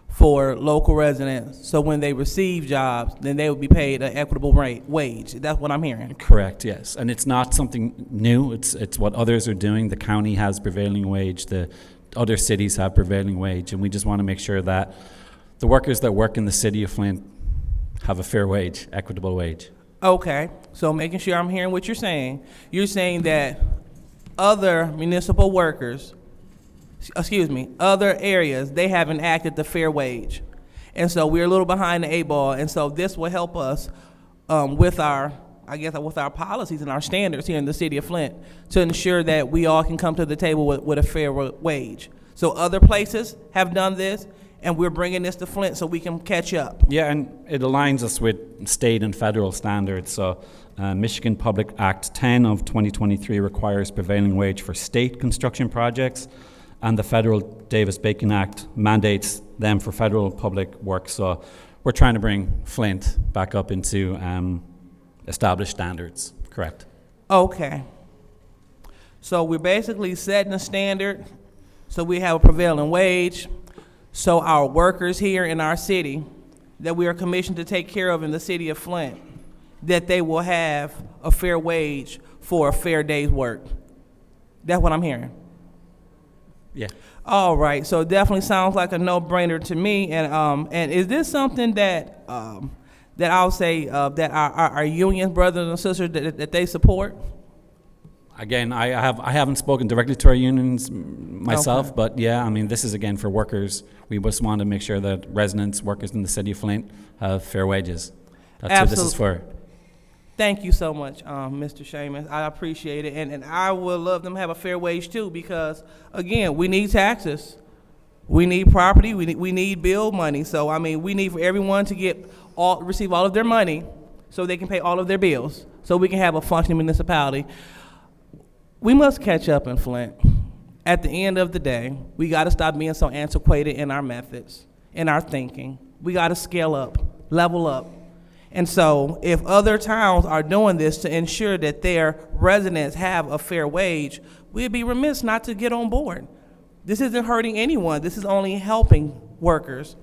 for local residents, so when they receive jobs, then they will be paid an equitable wage. That's what I'm hearing. Correct, yes. And it's not something new. It's what others are doing. The county has prevailing wage. The other cities have prevailing wage. And we just want to make sure that the workers that work in the city of Flint have a fair wage, equitable wage. Okay, so making sure I'm hearing what you're saying. You're saying that other municipal workers, other areas, they haven't acted the fair wage. And so we're a little behind the 8 ball. And so this will help us with our policies and our standards here in the city of Flint to ensure that we all can come to the table with a fair wage. So other places have done this, and we're bringing this to Flint so we can catch up. Yeah, and it aligns us with state and federal standards. So Michigan Public Act 10 of 2023 requires prevailing wage for state construction projects, and the federal Davis-Bacon Act mandates them for federal public work. So we're trying to bring Flint back up into established standards. Correct. Okay. So we're basically setting a standard so we have a prevailing wage, so our workers here in our city that we are commissioned to take care of in the city of Flint, that they will have a fair wage for a fair day's work. That's what I'm hearing. Yeah. All right. So it definitely sounds like a no-brainer to me. And is this something that that I'll say that our union brothers and sisters that they support? Again, I haven't spoken directly to our unions myself, Okay. but yeah, I mean, this is again for workers. We just want to make sure that residents, workers in the city of Flint have fair wages. That's what this is for. Thank you so much, Mr. Shamus. I appreciate it. And I would love them to have a fair wage too, because again, we need taxes. We need property, we need bill money. So I mean, we need for everyone to receive all of their money so they can pay all of their bills, so we can have a functioning municipality. We must catch up in Flint. At the end of the day, we got to stop being so antiquated in our methods, in our thinking. We got to scale up, level up. And so if other towns are doing this to ensure that their residents have a fair wage, we'd be remiss not to get on board. This isn't hurting anyone. This is only helping workers.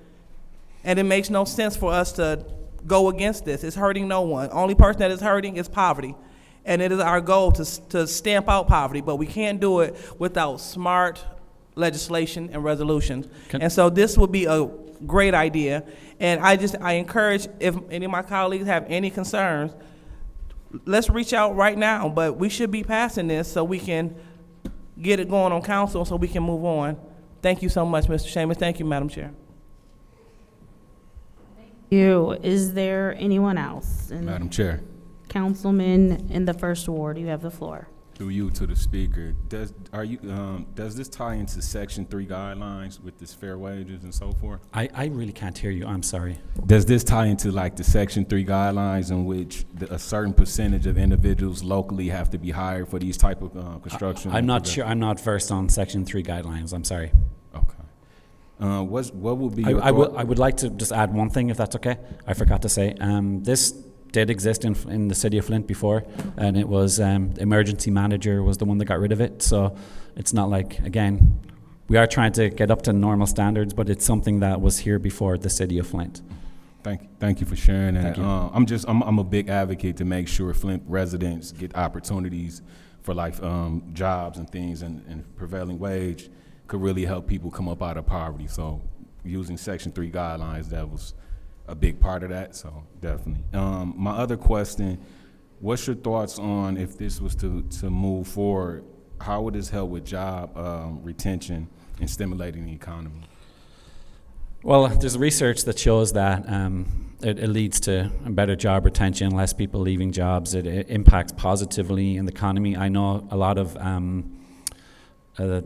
And it makes no sense for us to go against this. It's hurting no one. Only person that is hurting is poverty. And it is our goal to stamp out poverty, but we can't do it without smart legislation and resolutions. And so this would be a great idea. And I encourage, if any of my colleagues have any concerns, let's reach out right now. But we should be passing this so we can get it going on council so we can move on. Thank you so much, Mr. Shamus. Thank you, Madam Chair. Is there anyone else? Madam Chair. Councilman in the first ward, you have the floor. Through you to the speaker, does this tie into Section 3 guidelines with this fair wages and so forth? I really can't hear you. I'm sorry. Does this tie into like the Section 3 guidelines in which a certain percentage of individuals locally have to be hired for these type of construction? I'm not sure. I'm not versed on Section 3 guidelines. I'm sorry. Okay. What would be I would like to just add one thing, if that's okay. I forgot to say. This did exist in the city of Flint before, and it was emergency manager was the one that got rid of it. So it's not like, again, we are trying to get up to normal standards, but it's something that was here before the city of Flint. Thank you for sharing that. Thank you. I'm a big advocate to make sure Flint residents get opportunities for like jobs and things, and prevailing wage could really help people come up out of poverty. So using Section 3 guidelines, that was a big part of that, so definitely. My other question, what's your thoughts on if this was to move forward, how would this help with job retention and stimulating the economy? Well, there's research that shows that it leads to better job retention, less people leaving jobs. It impacts positively in the economy. I know a lot of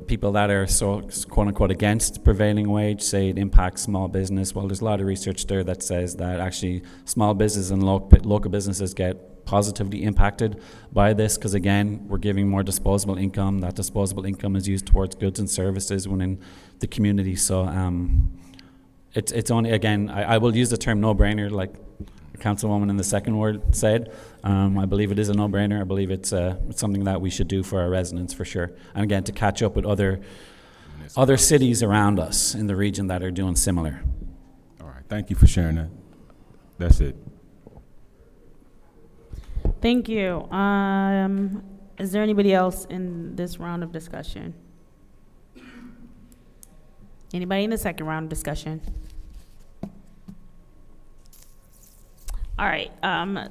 people that are so quote-unquote against prevailing wage say it impacts small business. Well, there's a lot of research there that says that actually small business and local businesses get positively impacted by this, because again, we're giving more disposable income. That disposable income is used towards goods and services within the community. So it's only, again, I will use the term no-brainer, like the councilwoman in the second ward said. I believe it is a no-brainer. I believe it's something that we should do for our residents for sure. And again, to catch up with other cities around us in the region that are doing similar. All right, thank you for sharing that. That's it. Thank you. Is there anybody else in this round of discussion? Anybody in the second round of discussion? All right,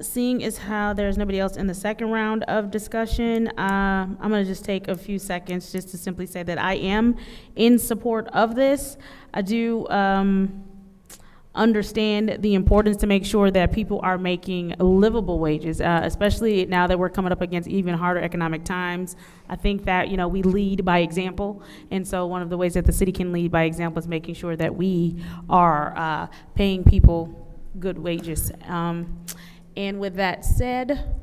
seeing as how there's nobody else in the second round of discussion, I'm gonna just take a few seconds just to simply say that I am in support of this. I do understand the importance to make sure that people are making livable wages, especially now that we're coming up against even harder economic times. I think that, you know, we lead by example, and so one of the ways that the city can lead by example is making sure that we are paying people good wages. And with that said,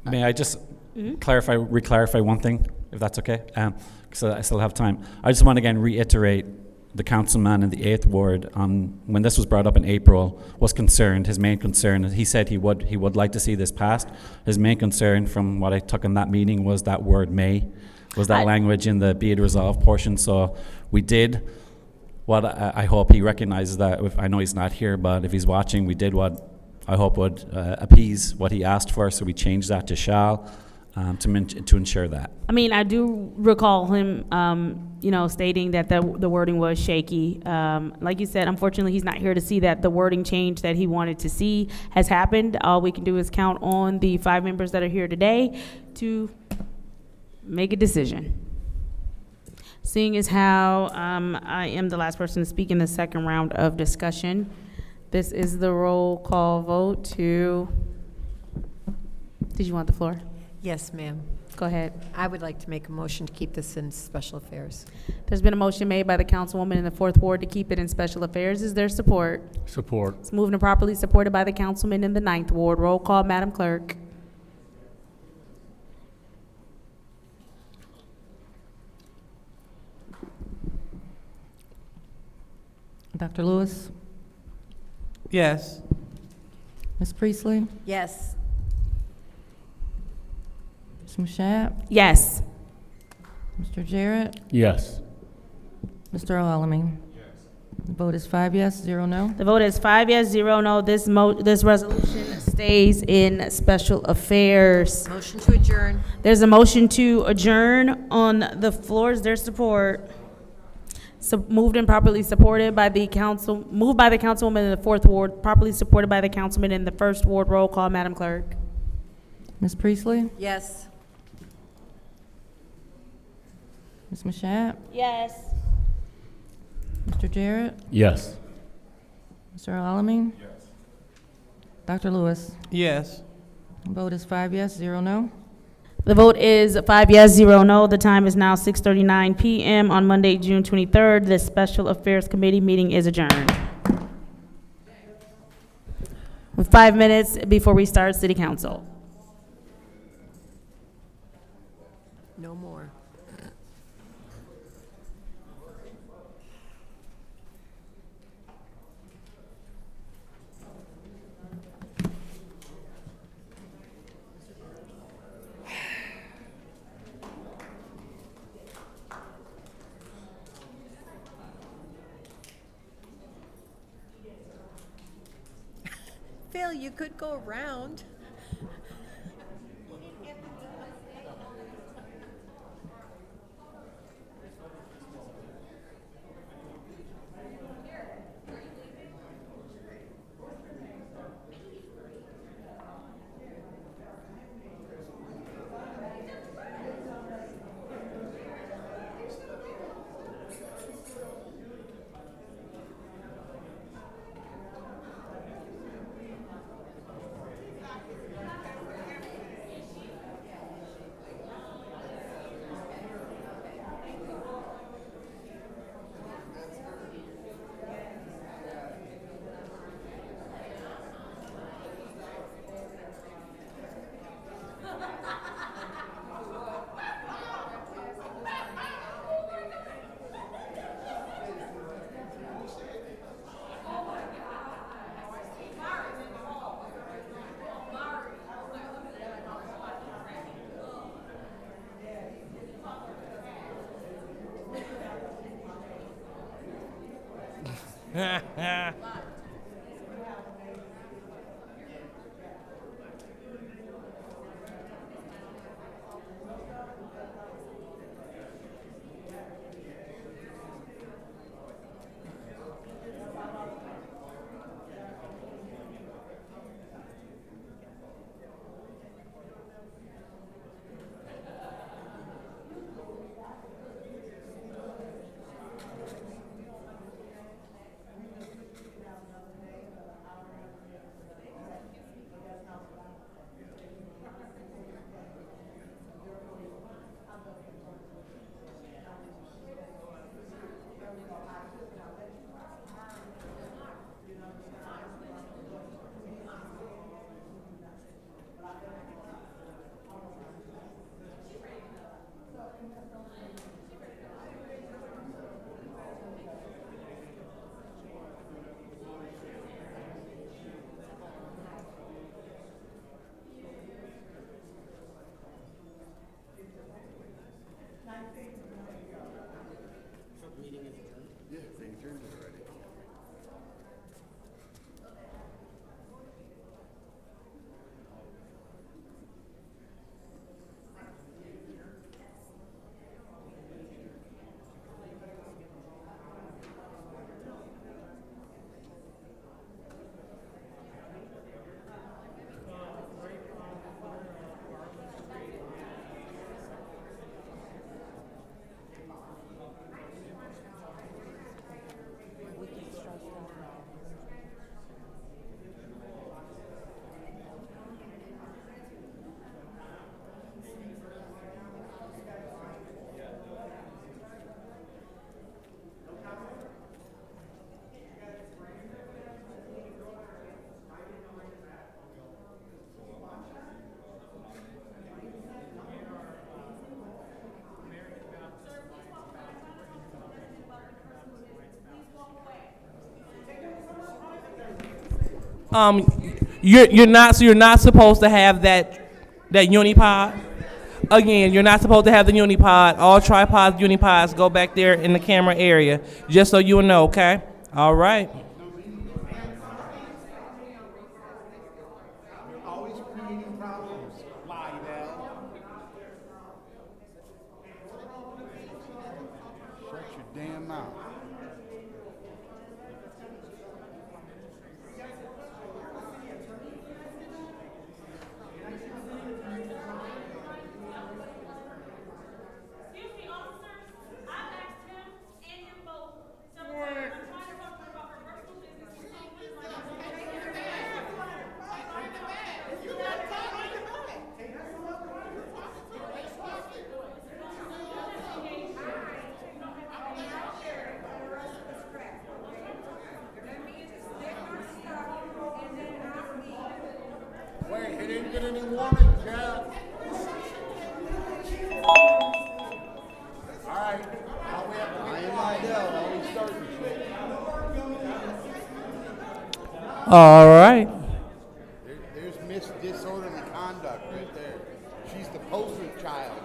May I just re-clarify one thing, if that's okay? Because I still have time. I just want to again reiterate the councilman in the 8th ward, when this was brought up in April, was concerned. His main concern, he said he would like to see this passed. His main concern, from what I took in that meeting, was that word "may," was that language in the "be it resolved" portion. So we did what I hope he recognizes that. I know he's not here, but if he's watching, we did what I hope would appease what he asked for. So we changed that to "shall." To ensure that. I mean, I do recall him, stating that the wording was shaky. Like you said, unfortunately, he's not here to see that the wording change that he wanted to see has happened. All we can do is count on the 5 members that are here today to make a decision. Seeing as how I am the last person to speak in the second round of discussion, this is the roll call vote to, did you want the floor? Yes, ma'am. Go ahead. I would like to make a motion to keep this in special affairs. There's been a motion made by the councilwoman in the 4th ward to keep it in special affairs. Is there support? Support. It's moved and properly supported by the councilman in the 9th ward. Roll call, Madam Clerk. Dr. Lewis? Yes. Ms. Priestley? Yes. Ms. Mashat? Yes. Mr. Jarrett? Yes. Mr. Alamin? Yes. The vote is 5 yes, 0 no. The vote is 5 yes, 0 no. This resolution stays in special affairs. Motion to adjourn. There's a motion to adjourn on the floor. Is there support? So moved and properly supported by the council. Moved by the councilwoman in the 4th ward. Properly supported by the councilman in the 1st ward. Roll call, Madam Clerk. Ms. Priestley? Yes. Ms. Mashat? Yes. Mr. Jarrett? Yes. Mr. Alamin? Yes. Dr. Lewis? Yes. The vote is 5 yes, 0 no. The vote is 5 yes, 0 no. The time is now 6:39 p.m. on Monday, June 23rd. The Special Affairs Committee meeting is adjourned. With 5 minutes before we start City Council. No more. Phil, you could go around. You're not supposed to have that unipod. Again, you're not supposed to have the unipod. All tripods, unipods go back there in the camera area, just so you know, okay? All right. You're always creating problems. Lie now. Shut your damn mouth. Wait, he didn't get any warning, Chad. All right. Now we have to get Lydell. Now we start the shit. All right. There's disorderly conduct right there. She's the poster child.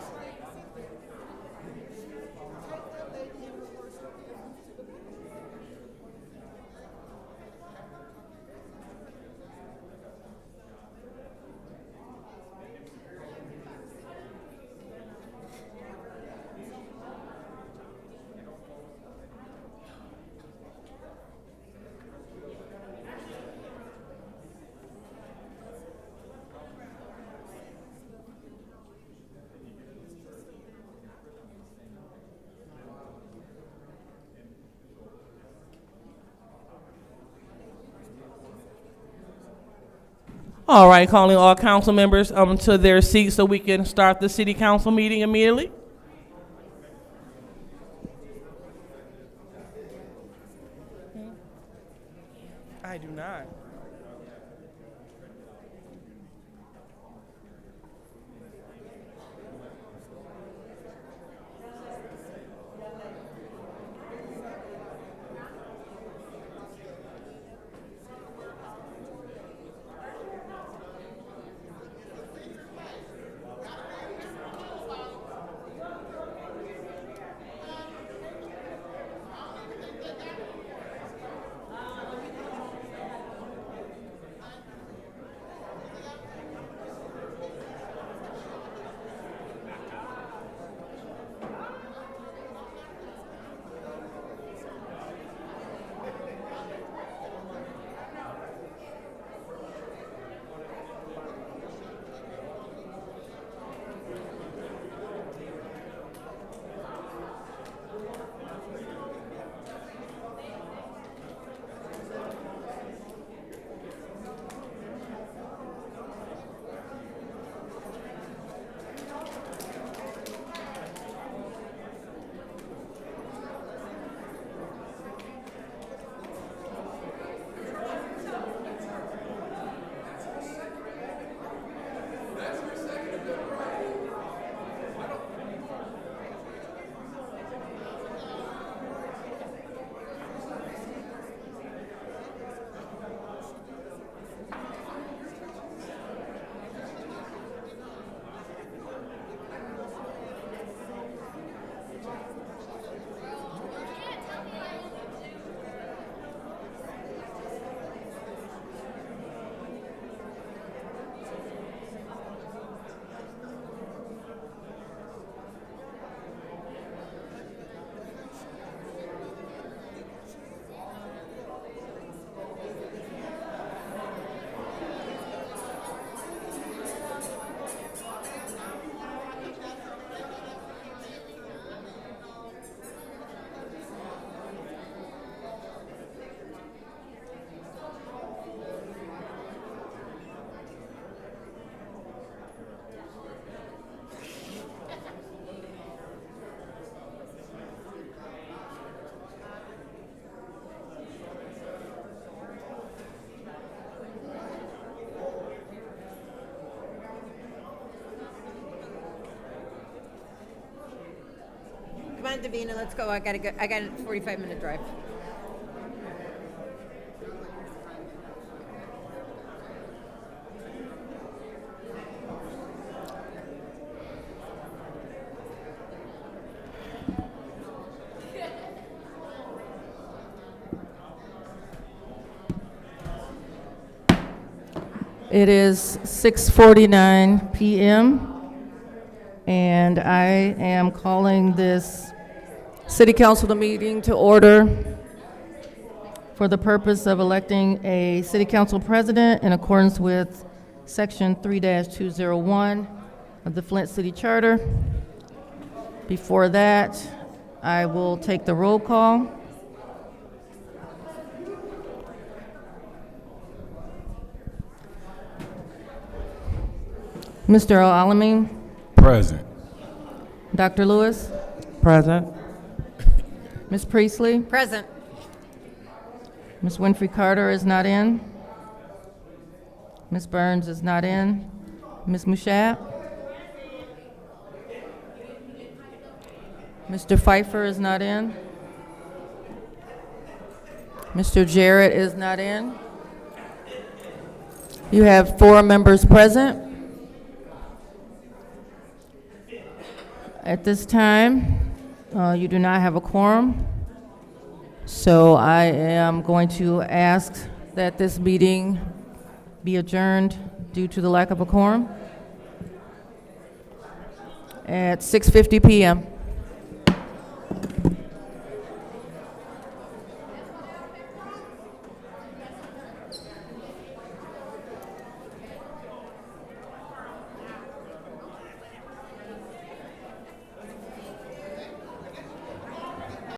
All right, calling all council members to their seats so we can start the city council meeting immediately. I do not. on, Davina, let's go. I got a 45-minute drive. It is 6:49 p.m. and I am calling this City Council meeting to order for the purpose of electing a City Council President in accordance with Section 3-201 of the Flint City Charter. Before that, I will take the roll call. Mr. Al-Alamin. Present. Dr. Lewis. Present. Ms. Priestley. Present. Ms. Winfrey Carter is not in. Ms. Burns is not in. Ms. Mushat. Mr. Pfeiffer is not in. Mr. Jarrett is not in. You have 4 members present. At this time, you do not have a quorum, so I am going to ask that this meeting be adjourned due to the lack of a quorum at 6:50 p.m.